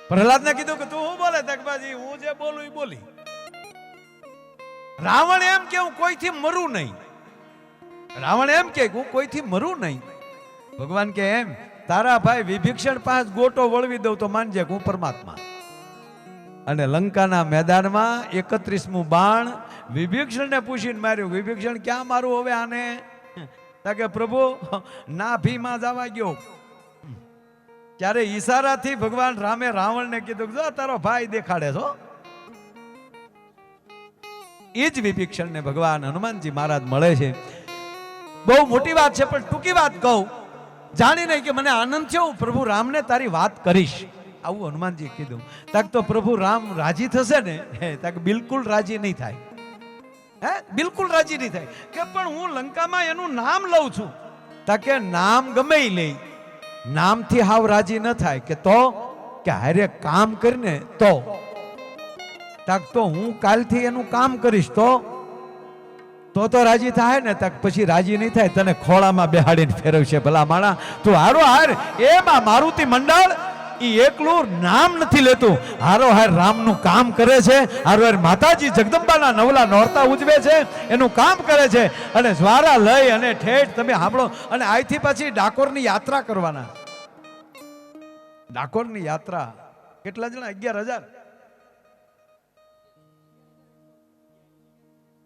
S1: પ્રહલાદને કીધું કે તું શું બોલે? તકબાજી, હું જે બોલું એ બોલી. રાવણ એમ કે હું કોઈથી મરું નહીં. રાવણ એમ કે હું કોઈથી મરું નહીં. ભગવાન કે એમ તારા ભાઈ વિભીષણ પાસે ગોટો વળવી દઉં તો માનજે કે હું પરમાત્મા. અને લંકાના મેદાનમાં 31મું બાણ વિભીષણને પૂછીને માર્યું. વિભીષણ ક્યાં મારું હવે આને? કે પ્રભુ નાભીમાં જવા ગયો. ત્યારે ઈશારાથી ભગવાન રામે રાવણને કીધું જો તારો ભાઈ દેખાડે છો. એ જ વિભીષણને ભગવાન હનુમાનજી મહારાજ મળે છે. બહુ મોટી વાત છે પણ ટૂંકી વાત કહું, જાણી નહીં કે મને આનંદ છે, હું પ્રભુ રામને તારી વાત કરીશ. આવું હનુમાનજી કીધું. તાક તો પ્રભુ રામ રાજી થશે ને? તાક બિલકુલ રાજી નહીં થાય. હે, બિલકુલ રાજી નહીં થાય. કે પણ હું લંકામાં એનું નામ લઉં છું. તાકે નામ ગમે ઈ લે, નામથી હાવ રાજી ન થાય. કે તો કે હારે કામ કરીને તો તાક તો હું કાલથી એનું કામ કરીશ તો રાજી થાય ને. તાક પછી રાજી નહીં થાય, તને ખોળામાં બેહાડીને ફેરવશે. ભલા માણા તું હારો હાર. એમાં મારુતિ મંડળ ઈ એકલું નામ નથી લેતું, હારો હાર રામનું કામ કરે છે. હારો હાર માતાજી જગદંબાના નવલા નોરતા ઉજવે છે, એનું કામ કરે છે. અને જ્વારા લઈ અને ઠેઠ તમે સાંભળો. અને અહીંથી પછી ડાકોરની યાત્રા કરવાના. ડાકોરની યાત્રા કેટલા જણા?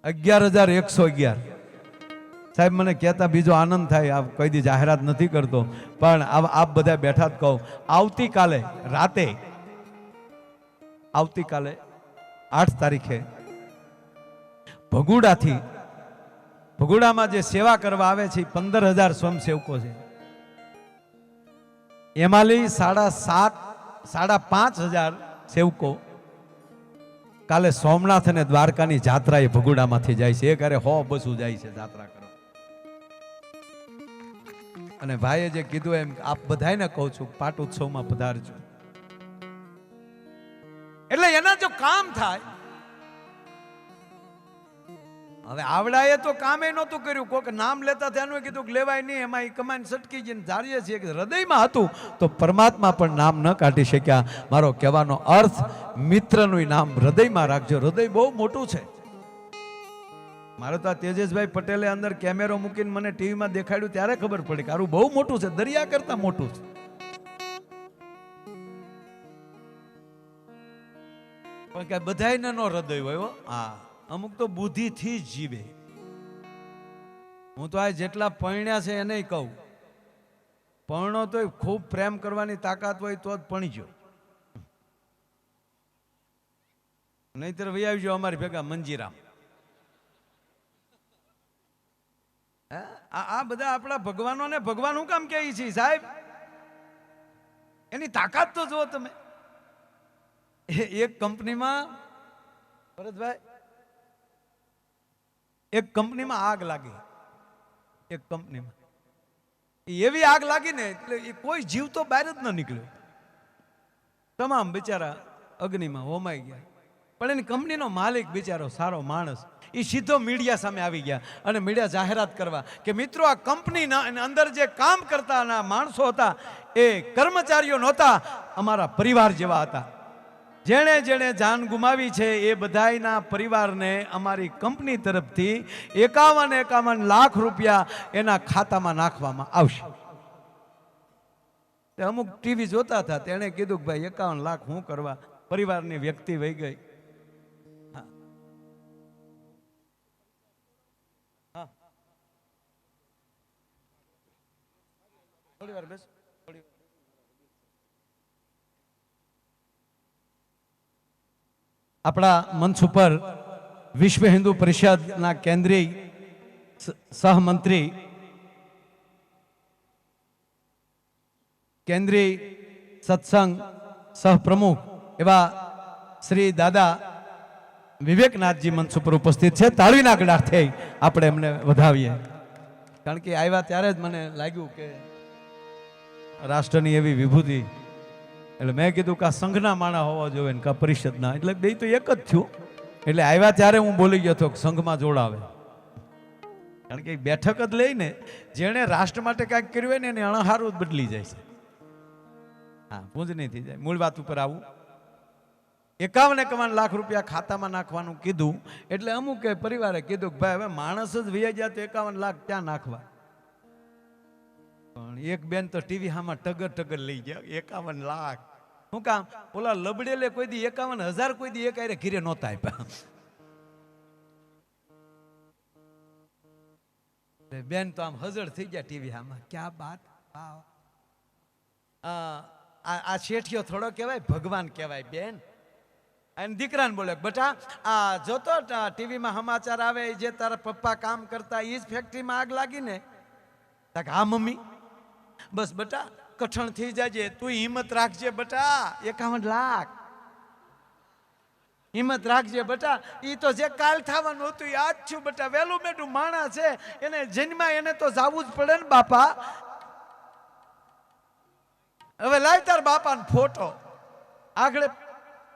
S1: 11,111. સાહેબ મને કહેતા બીજો આનંદ થાય. આ કઈ દી જાહેરાત નથી કરતો પણ આપ બધા બેઠા જ કહું, આવતીકાલે રાતે, આવતીકાલે 8 તારીખે ભગુડાથી, ભગુડામાં જે સેવા કરવા આવે છે 15,000 સ્વયંસેવકો છે. એમાંથી 5,500 સેવકો કાલે સોમનાથ અને દ્વારકાની જાત્રા એ ભગુડામાંથી જાય છે. એક અરે 100 બસું જાય છે જાત્રા કરવા. અને ભાઈએ જે કીધું એમ આપ બધાને કહું છું, પાટોત્સવમાં પધારજો. એટલે એના જો કામ થાય. હવે આવડાએ તો કામે નહોતું કર્યું, કોઈક નામ લેતા થયાનું કીધું કે લેવાય નહીં, એમાં કમાઈને સટકી જઈને ધારીએ છીએ કે હૃદયમાં હતું તો પરમાત્મા પણ નામ ન કાઢી શક્યા. મારો કહેવાનો અર્થ, મિત્રનું નામ હૃદયમાં રાખજો. હૃદય બહુ મોટું છે. મારે તો આ તેજસભાઈ પટેલે અંદર કેમેરો મૂકીને મને ટીવીમાં દેખાડ્યું ત્યારે ખબર પડી કે આરું બહુ મોટું છે, દરિયા કરતા મોટું છે. પણ કઈ બધાયને નો હૃદય હોય હો. હા, અમુક તો બુદ્ધિથી જ જીવે. હું તો આ જેટલા પરણ્યા છે એને કહું, પરણો તો ખૂબ પ્રેમ કરવાની તાકાત હોય તો જ પરણીજો, નહીતર વહી આવજો અમારી ભેગા મંજીરામ. આ બધા આપણા ભગવાનોને ભગવાન હું કામ કહે છે સાહેબ? એની તાકાત તો જુઓ તમે. એક કંપનીમાં ભરતભાઈ, એક કંપનીમાં આગ લાગી. એક કંપનીમાં એવી આગ લાગી ને એટલે એ કોઈ જીવ તો બહાર જ ન નીકળ્યો. તમામ બિચારા અગ્નિમાં હોમાઈ ગયા. પણ એની કંપનીનો માલિક બિચારો સારો માણસ, એ સીધો મીડિયા સામે આવી ગયા અને મીડિયા જાહેરાત કરવા કે મિત્રો આ કંપનીના અંદર જે કામ કરતા માણસો હતા એ કર્મચારીઓ નહોતા, અમારા પરિવાર જેવા હતા. જેણે જેણે જાન ગુમાવી છે એ બધાયના પરિવારને અમારી કંપની તરફથી 51 લાખ રૂપિયા એના ખાતામાં નાખવામાં આવશે. અમુક ટીવી જોતા હતા, તેણે કીધું કે ભાઈ 51 લાખ હું કરવા, પરિવારની વ્યક્તિ વહી ગઈ. થોડી વાર બેસ. આપણા મંચ ઉપર વિશ્વ હિન્દુ પરિષદના કેન્દ્રીય સહમંત્રી, કેન્દ્રીય સત્સંગ સહપ્રમુખ એવા શ્રી દાદા વિવેકનાથજી મંચ ઉપર ઉપસ્થિત છે. તાળીના ગળાથી આપણે એમને વધાવીએ. કારણ કે આવ્યા ત્યારે જ મને લાગ્યું કે રાષ્ટ્રની એવી વિભૂતિ, એટલે મેં કીધું કે આ સંઘના માણા હોવા જોઈએ ને કા પરિષદના, એટલે બે તો એક જ થયું. એટલે આવ્યા ત્યારે હું બોલી ગયો હતો કે સંઘમાં જોડાવે. કારણ કે બેઠક જ લઈને જેણે રાષ્ટ્ર માટે કાંઈક કર્યું હોય ને એને અણહારું જ બદલી જાય છે. હા, પૂંજ નહીં થઈ જાય. મૂળ વાત ઉપર આવું. 51 લાખ રૂપિયા ખાતામાં નાખવાનું કીધું એટલે અમુક પરિવારે કીધું કે ભાઈ હવે માણસ જ વૈયા જાય તો 51 લાખ ક્યાં નાખવા. પણ એક બેન તો ટીવી હામાં ટગર લઈ ગયા 51 લાખ. શું કામ? ઓલા લબડેલે કોઈ દી 51,000 કોઈ દી એક આરે ઘીરે નહોતા આપ્યા. બેન તો આમ હજળ થઈ ગયા ટીવી હામાં. ક્યાં બાત! આ શેઠિયો થોડો કહેવાય, ભગવાન કહેવાય બેન. અને દીકરાને બોલે બેટા આ જોતો ટીવીમાં સમાચાર આવે જે તારા પપ્પા કામ કરતા એ જ ફેક્ટરીમાં આગ લાગી ને? હા મમ્મી. બસ બેટા કઠણ થઈ જાય, તું હિંમત રાખજે બેટા. 51 લાખ હિંમત રાખજે બેટા. ઈ તો જે કાલ થવાનું હતું એ આજ છું બેટા. વહેલું બેઠું માણસ છે, એને જન્મા એને તો જવું જ પડે ને બાપા. હવે લાય તાર બાપાનો ફોટો, આગળ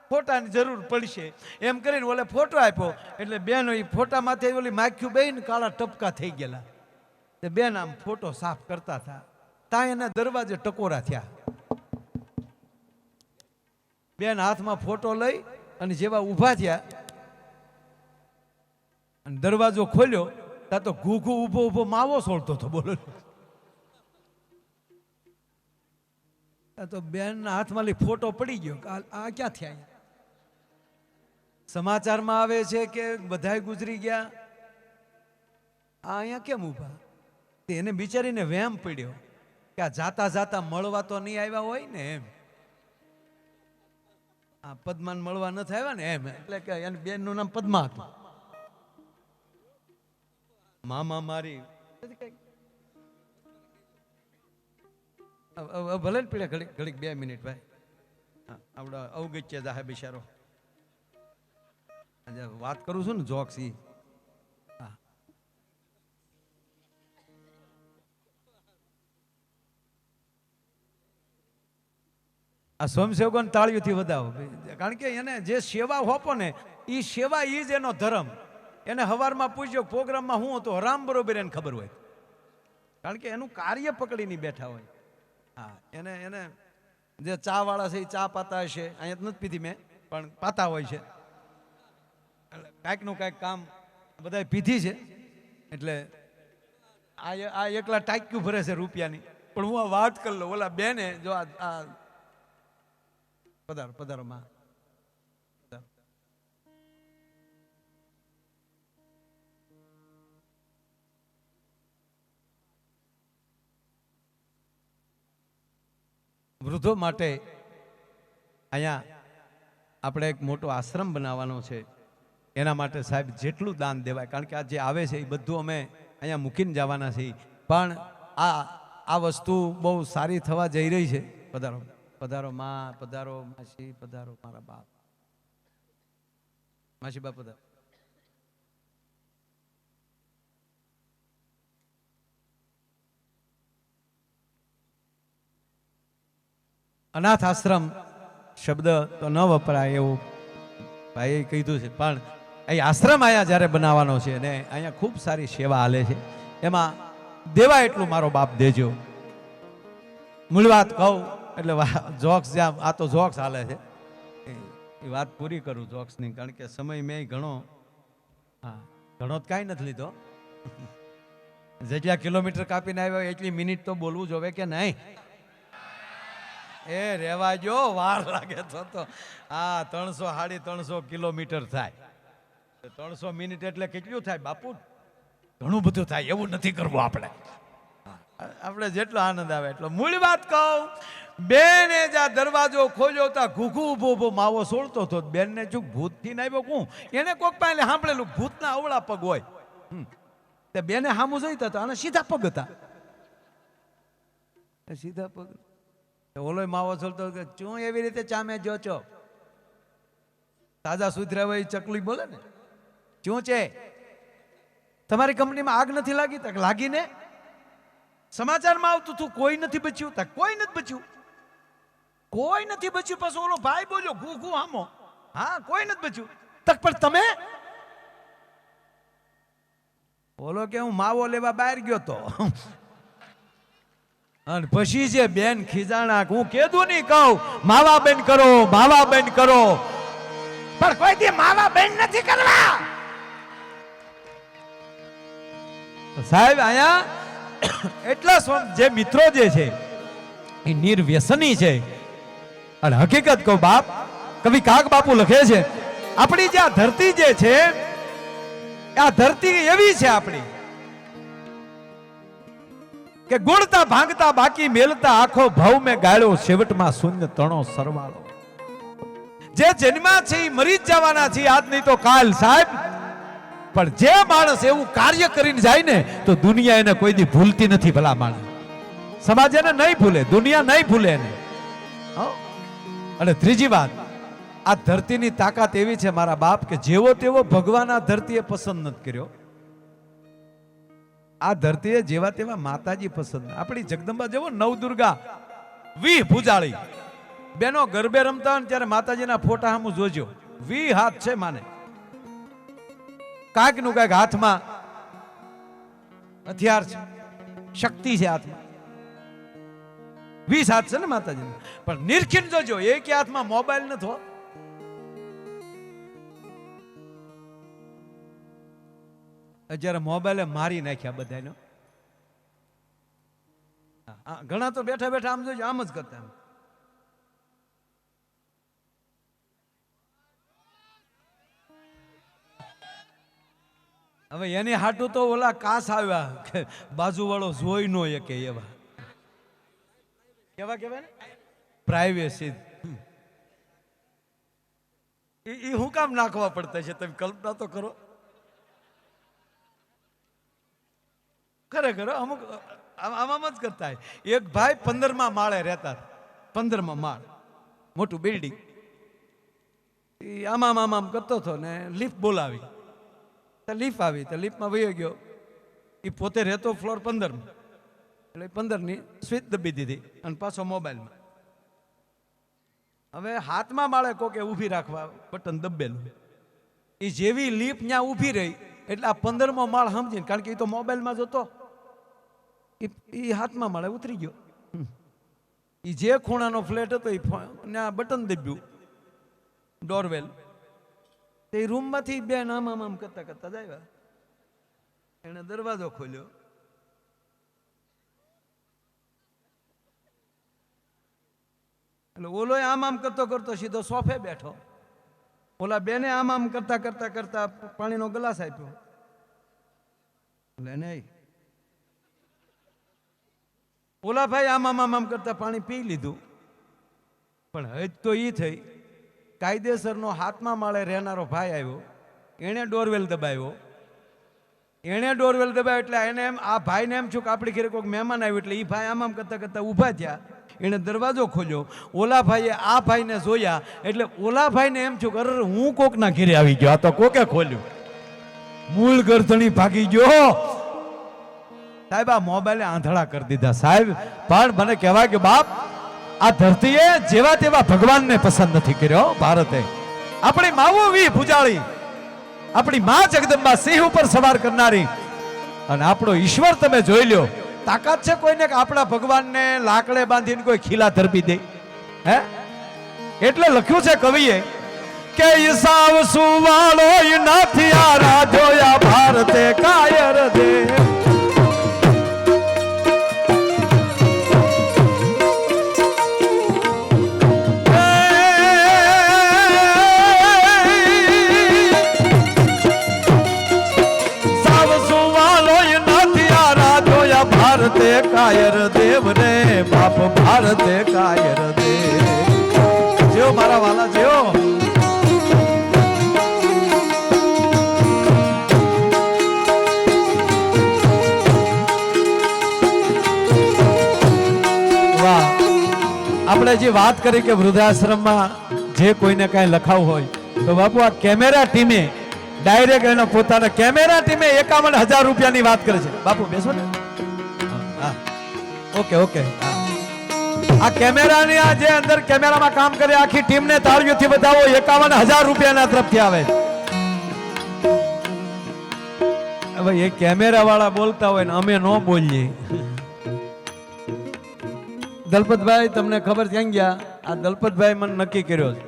S1: ફોટાની જરૂર પડશે એમ કરીને ઓલે ફોટો આપ્યો. એટલે બેન એ ફોટામાંથી ઓલી માખ્યું બેન કાળા ટપકા થઈ ગયેલા. તે બેન આમ ફોટો સાફ કરતા હતા, ત્યાં એના દરવાજે ટકોરા થયા. બેન હાથમાં ફોટો લઈ અને જેવા ઊભા થયા અને દરવાજો ખોલ્યો ત્યાં તો ઘૂઘુ ઊભો માવો સોળતો હતો. બોલો, તો બેન ના હાથમાં ફોટો પડી ગયો. આ ક્યાં થયા? સમાચારમાં આવે છે કે બધાય ગુજરી ગયા, આ અહીંયા કેમ ઊભા? એને બિચારીને વહેમ પડ્યો કે આ જાતા જાતા મળવા તો નહીં આવ્યા હોય ને એમ. આ પદ્માને મળવા નથી આવ્યા ને એમ. એટલે કે એની બેનનું નામ પદ્મા હતું. મામા મારી ભલે ને પીડે ઘડીક 2 મિનિટ ભાઈ. આવડા અવગત્ય જાહે બિચારો. વાત કરું છું ને જોક્સ. આ સ્વયંસેવકોને તાળીઓથી વધાવો, કારણ કે એને જે સેવા હોપો ને એ સેવા એ જ એનો ધર્મ. એને હવારમાં પૂછ્યો પ્રોગ્રામમાં હું હતો, રામ બરોબર એને ખબર હોય, કારણ કે એનું કાર્ય પકડીને બેઠા હોય. હા, એને જે ચા વાળા છે એ ચા પાતા હશે, અહીંયા નથી પીધી મેં પણ પાતા હોય છે. કાંઈક નું કાંઈક કામ બધા પીધી છે. એટલે આ એકલા ટાંક્યું ભરે છે રૂપિયાની. પણ હું આ વાત કરી લઉં, ઓલા બેને જો આ પધારો પધારો માં વૃદ્ધો માટે અહીંયા આપણે એક મોટો આશ્રમ બનાવવાનો છે. એના માટે સાહેબ જેટલું દાન દેવાય, કારણ કે આ જે આવે છે એ બધું અમે અહીંયા મૂકીને જવાના છીએ, પણ આ વસ્તુ બહુ સારી થવા જઈ રહી છે. પધારો પધારો માં, પધારો માસી, પધારો મારા બાપ, માસી બાપ પધારો. અનાથ આશ્રમ શબ્દ તો ન વપરાય એવું ભાઈએ કીધું છે, પણ અહીં આશ્રમ અહીંયા જ્યારે બનાવવાનો છે અને અહીંયા ખૂબ સારી સેવા હાલે છે, એમાં દેવા એટલું મારો બાપ દેજો. મૂળ વાત કહું એટલે જોક્સ જ્યાં આ તો જોક્સ હાલે છે એ વાત પૂરી કરું જોક્સની, કારણ કે સમય મેં ઘણો ઘણો જ કાંઈ નથી લીધો. જેટલા કિલોમીટર કાપીને આવ્યો એટલી મિનિટ તો બોલવું જોવે કે નહીં? એ રેવા જો, વાર લાગે તો હા 300-350 કિલોમીટર થાય. 300 મિનિટ એટલે કેટલું થાય બાપુ? ઘણું બધું થાય. એવું નથી કરવું આપણે જેટલો આનંદ આવે એટલો. મૂળ વાત કહું, બેને જ્યાં દરવાજો ખોલ્યો તા ઘૂઘું ઊભો ઊભો માવો સોળતો હતો. બેનને ચૂક ભૂતથી ના આવ્યો કોણ એને કોક પાસે સાંભળેલું ભૂતના અવળા પગ હોય. તે બેને સામું જોઈતા તો આને સીધા પગ હતા, સીધા પગ. ઓલો માવો સોળતો શું એવી રીતે ચામે જો છો? તાજા સુધરા હોય ચકલી બોલે ને, શું છે તમારી કંપનીમાં આગ નથી લાગી? તક લાગીને સમાચારમાં આવતું તું કોઈ નથી બચ્યું. તક કોઈ નથી બચ્યું, કોઈ નથી બચ્યું. પછી ઓલો ભાઈ બોલ્યો ઘૂઘું હામો, હા કોઈ નથી બચ્યું. તક પણ તમે? ઓલો કે હું માવો લેવા બહાર ગયો તો. અને પછી જે બેન ખીજાણા, હું કેદું નહીં કહું માવા બેન કરો, માવા બેન કરો, પણ કોઈ દી માવા બેન નથી કરવા. સાહેબ અહીંયા એટલા જે મિત્રો જે છે એ નિર્વ્યસની છે. અને હકીકત કહું બાપ, કવિ કાગ બાપુ લખે છે આપણી જે આ ધરતી જે છે, આ ધરતી એવી છે આપણી કે ગુણતા ભાંગતા બાકી મેલતા આખો ભાવ મેં ગાળ્યો છેવટમાં શૂન્ય તણો સરવાળો. જે જન્મા છે એ મરી જ જવાના છે, આજ નહીં તો કાલ સાહેબ. પણ જે માણસ એવું કાર્ય કરીને જાય ને તો દુનિયા એને કોઈ દી ભૂલતી નથી. ભલા માણસ સમાજ એને નહીં ભૂલે, દુનિયા નહીં ભૂલે એને. અને ત્રીજી વાત, આ ધરતીની તાકાત એવી છે મારા બાપ કે જેવો તેવો ભગવાન આ ધરતીએ પસંદ નથી કર્યો. આ ધરતીએ જેવા તેવા માતાજી પસંદ. આપણી જગદંબા જેવો નવદુર્ગા 20 ભુજાળી બેનો ગરબે રમતા હોય ત્યારે માતાજીના ફોટા સામું જોજો, 20 હાથ છે માને. કાંઈક નું કાંઈક હાથમાં હથિયાર છે, શક્તિ છે હાથમાં. 20 હાથ છે ને માતાજી, પણ નિરખીને જોજો એક હાથમાં મોબાઈલ નથી હો. જ્યારે મોબાઈલે મારી નાખ્યા બધાનો. ઘણા તો બેઠા બેઠા આમ જોજો, આમ જ કરતા. હવે એની હાટું તો ઓલા કાસ આવ્યા બાજુ વાળો જોઈ નો કે એવા કેવા કેવાય ને પ્રાઇવેસી. એ હું કામ નાખવા પડતા છે તમે કલ્પના તો કરો. ખરેખર અમુક આમ જ કરતા. એક ભાઈ 15મા માળે રહેતા, 15મા માળ મોટું બિલ્ડિંગ. આમ આમ કરતો હતો ને લિફ્ટ બોલાવી, લિફ્ટ આવી તો લિફ્ટમાં વયો ગયો. એ પોતે રહેતો ફ્લોર 15માં, એટલે 15ની સ્વિચ દબી દીધી અને પાછો મોબાઈલમાં. હવે હાથમાં માળે કોકે ઊભી રાખવા બટન દબેલું. એ જેવી લિફ્ટ ત્યાં ઊભી રહી એટલે આ 15મો માળ સમજીને, કારણ કે એ તો મોબાઈલમાં જોતો, એ હાથમાં માળે ઉતરી ગયો. એ જે ખૂણાનો ફ્લેટ હતો એ ત્યાં બટન દબ્યું ડોરવેલ. તે રૂમમાંથી બેન આમ આમ કરતા કરતા જ આવ્યા. એને દરવાજો ખોલ્યો, એટલે ઓલો આમ આમ કરતો કરતો સીધો સોફે બેઠો. ઓલા બેને આમ આમ કરતા કરતા કરતા પાણીનો ગ્લાસ આપ્યો. એટલે નહીં, ઓલા ભાઈ આમ આમ આમ કરતા પાણી પી લીધું. પણ હજ તો ઈ થઈ કાયદેસરનો હાથમાં માળે રહેનારો ભાઈ આવ્યો, એણે ડોરવેલ દબાવ્યો. એટલે એને એમ આ ભાઈને એમ છું કે આપણી ઘરે કોઈક મહેમાન આવ્યું એટલે એ ભાઈ આમ કરતા કરતા ઊભા થયા. એણે દરવાજો ખોલ્યો. ઓલા ભાઈએ આ ભાઈને જોયા એટલે ઓલા ભાઈને એમ છું કે અરે હું કોકના ઘરે આવી ગયો, આ તો કોકે ખોલ્યું. મૂળ ગરધણી ભાગી ગયો. સાહેબ આ મોબાઈલે આંધળા કરી દીધા સાહેબ. પણ મને કહેવાય કે બાપ આ ધરતીએ જેવા તેવા ભગવાનને પસંદ નથી કર્યો. ભારતે આપણી માવો વી પૂજાળી, આપણી માં જગદંબા સિંહ ઉપર સવાર કરનારી અને આપણો ઈશ્વર તમે જોઈ લ્યો. તાકાત છે કોઈને કે આપણા ભગવાનને લાકડે બાંધીને કોઈ ખીલા ધરપી દે? હે? એટલે લખ્યું છે કવિએ કે ઈસાવ સુવાળો નથી આ રાધોયા ભારતે કાયર દે. ભારતે કાયર દેવ રે બાપ, ભારતે કાયર દે. જેઓ મારા વાલા જેઓ વાહ. આપણે જે વાત કરી કે વૃદ્ધાશ્રમમાં જે કોઈને કાંઈ લખાવું હોય તો બાપુ આ કેમેરા ટીમે ડાયરેક્ટ એના પોતાના કેમેરા ટીમે 51,000 રૂપિયાની વાત કરે છે. બાપુ બેસો ને. ઓકે. આ કેમેરાની આ જે અંદર કેમેરામાં કામ કરે આખી ટીમને તાળીઓથી બતાવો. 51,000 રૂપિયાના તરફથી આવે. હવે એ કેમેરા વાળા બોલતા હોય ને અમે ન બોલીએ. દલપતભાઈ તમને ખબર ક્યાં ગયા? આ દલપતભાઈ મને નક્કી કર્યો છે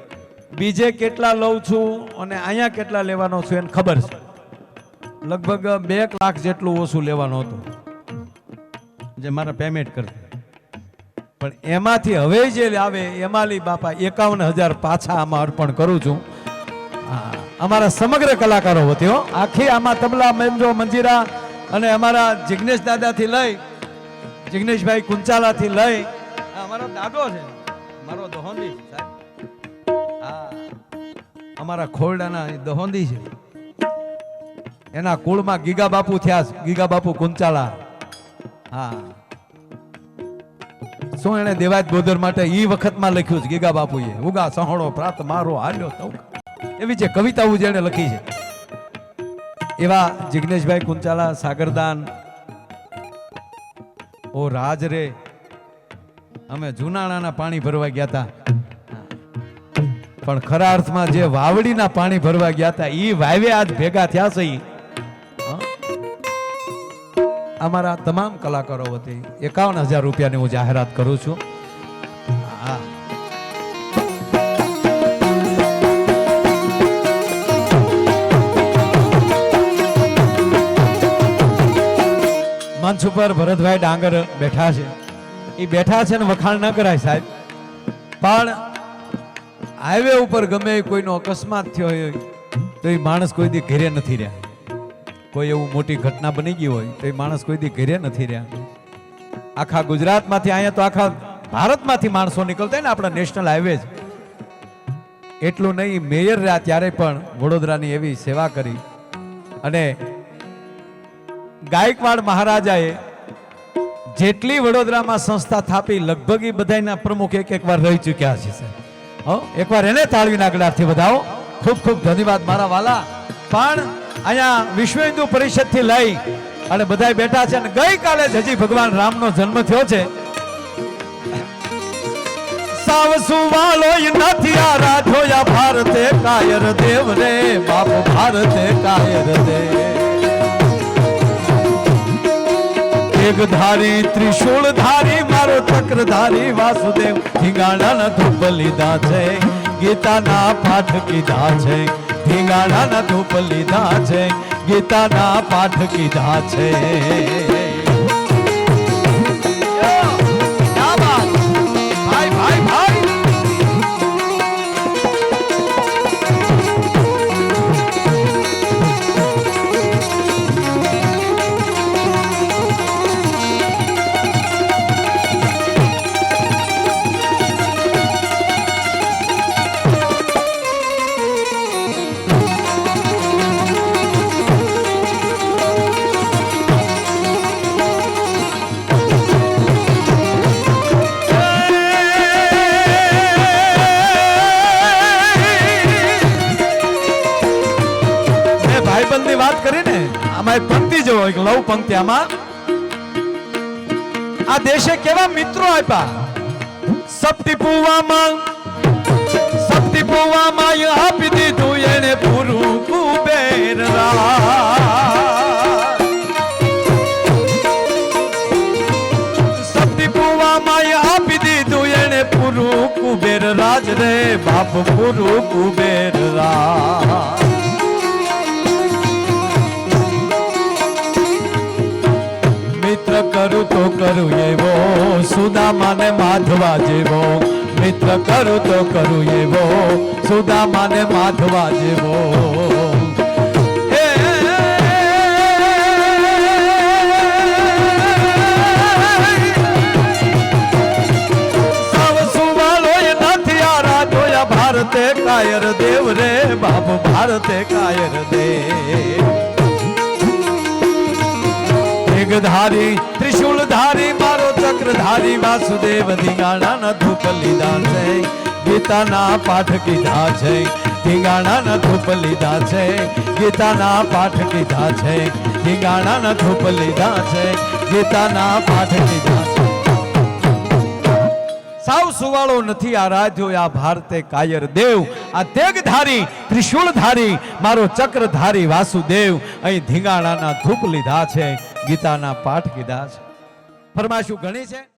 S1: બીજે કેટલા લઉં છું અને અહીંયા કેટલા લેવાનો છું એને ખબર છે. લગભગ 2 લાખ જેટલું ઓછું લેવાનું હતું જે મારા પેમેન્ટ કરતા. પણ એમાંથી હવે જે આવે એમાંથી બાપા 51,000 પાછા આમાં અર્પણ કરું છું. અમારા સમગ્ર કલાકારો વતી આખી આમાં તબલા, મેમજો, મંજીરા અને અમારા જિગ્નેશ દાદાથી લઈ જિગ્નેશભાઈ કુંચાલાથી લઈ અમારો દાદો છે, મારો દહોંદી સાહેબ. હા, અમારા ખોરડાના દહોંદી છે. એના કુળમાં ગીગા બાપુ થયા, ગીગા બાપુ કુંચાલા. હા, શું એને દેવાજ બોદર માટે ઈ વખતમાં લખ્યું છે ગીગા બાપુએ. ઉગા સહોળો પ્રાત મારો હાલ્યો તો એવી જે કવિતાઓ જેને લખી છે એવા જિગ્નેશભાઈ કુંચાલા, સાગરદાન, ઓ રાજ રે. અમે જુનાણાના પાણી ભરવા ગયા હતા, પણ ખરા અર્થમાં જે વાવડીના પાણી ભરવા ગયા હતા ઈ વાવે આજ ભેગા થયા છે. અમારા તમામ કલાકારો વતી 51,000 રૂપિયાની હું જાહેરાત કરું છું. મંચ ઉપર ભરતભાઈ ડાંગર બેઠા છે. એ બેઠા છે ને વખાણ ન કરાય સાહેબ, પણ હાઈવે ઉપર ગમે કોઈનો અકસ્માત થયો હોય તો એ માણસ કોઈ દી ઘરે નથી રહ્યા. કોઈ એવું મોટી ઘટના બની ગઈ હોય તો એ માણસ કોઈ દી ઘરે નથી રહ્યા. આખા ગુજરાતમાંથી, અહીંયા તો આખા ભારતમાંથી માણસો નીકળતા હોય ને આપણા નેશનલ હાઈવે. એટલું નહીં, મેયર રહ્યા ત્યારે પણ વડોદરાની એવી સેવા કરી. અને ગાયકવાડ મહારાજાએ જેટલી વડોદરામાં સંસ્થા સ્થાપી લગભગ એ બધાના પ્રમુખ એક વાર રહી ચૂક્યા છે. એકવાર એને તાળવીના આગળથી વધાવો. ખૂબ ખૂબ ધન્યવાદ મારા વાલા. પણ અહીંયા વિશ્વ હિન્દુ પરિષદ થી લઈ અને બધા બેઠા છે અને ગઈકાલે જ હજી ભગવાન રામનો જન્મ થયો છે. સાવસુ વાલો નથી આ રાધોયા ભારતે કાયર દેવ રે બાપ, ભારતે કાયર દે. ધારી ત્રિશૂળ ધારી મારો ચક્રધારી વાસુદેવ. ધીંગાણાના ધૂપ લીધા છે, ગીતાના પાઠ કીધા છે. ધીંગાણાના ધૂપ લીધા છે, ગીતાના પાઠ કીધા છે. ભાઈ ભાઈ ભાઈ ભાઈબંધની વાત કરીને આમાં એક પંક્તિ જો એક લવ પંક્તિ આમાં આ દેશે કેવા મિત્રો આપ્યા સપટી પુવામાં આપી દીધું એને પૂરું કુબેર સપટી પુવામાં આપી દીધું એને પૂરું કુબેર રાજ રે બાપ પૂરું કુબેર રાજ મિત્ર કરું તો કરું એવો સુદામાને માધવા જેવો મિત્ર કરું તો કરું એવો સુદામાને માધવા જેવો સાવ સુવાળો નથી આ રાધોયા ભારતે કાયર દેવ રે બાપ ભારતે કાયર દેવ ધારી ત્રિશુલધારી મારો ચક્રધારી વાસુદેવ ધીંગાણા ધૂપ લીધા છે ગીતાના પાઠ કીધા છે ધીંગાણા ધૂપ લીધા છે ગીતાના પાઠ કીધા છે ધીંગાણા ધૂપ લીધા છે ગીતાના પાઠ કીધા છે સાવ સુવાળો નથી આ રાધ્યો આ ભારતે કાયર દેવ આ તેગધારી ત્રિશુલધારી મારો ચક્રધારી વાસુદેવ અહીં ધીંગાણાના ધૂપ લીધા છે ગીતાના પાઠ કીધા છે ફરમાશું ઘણી છે।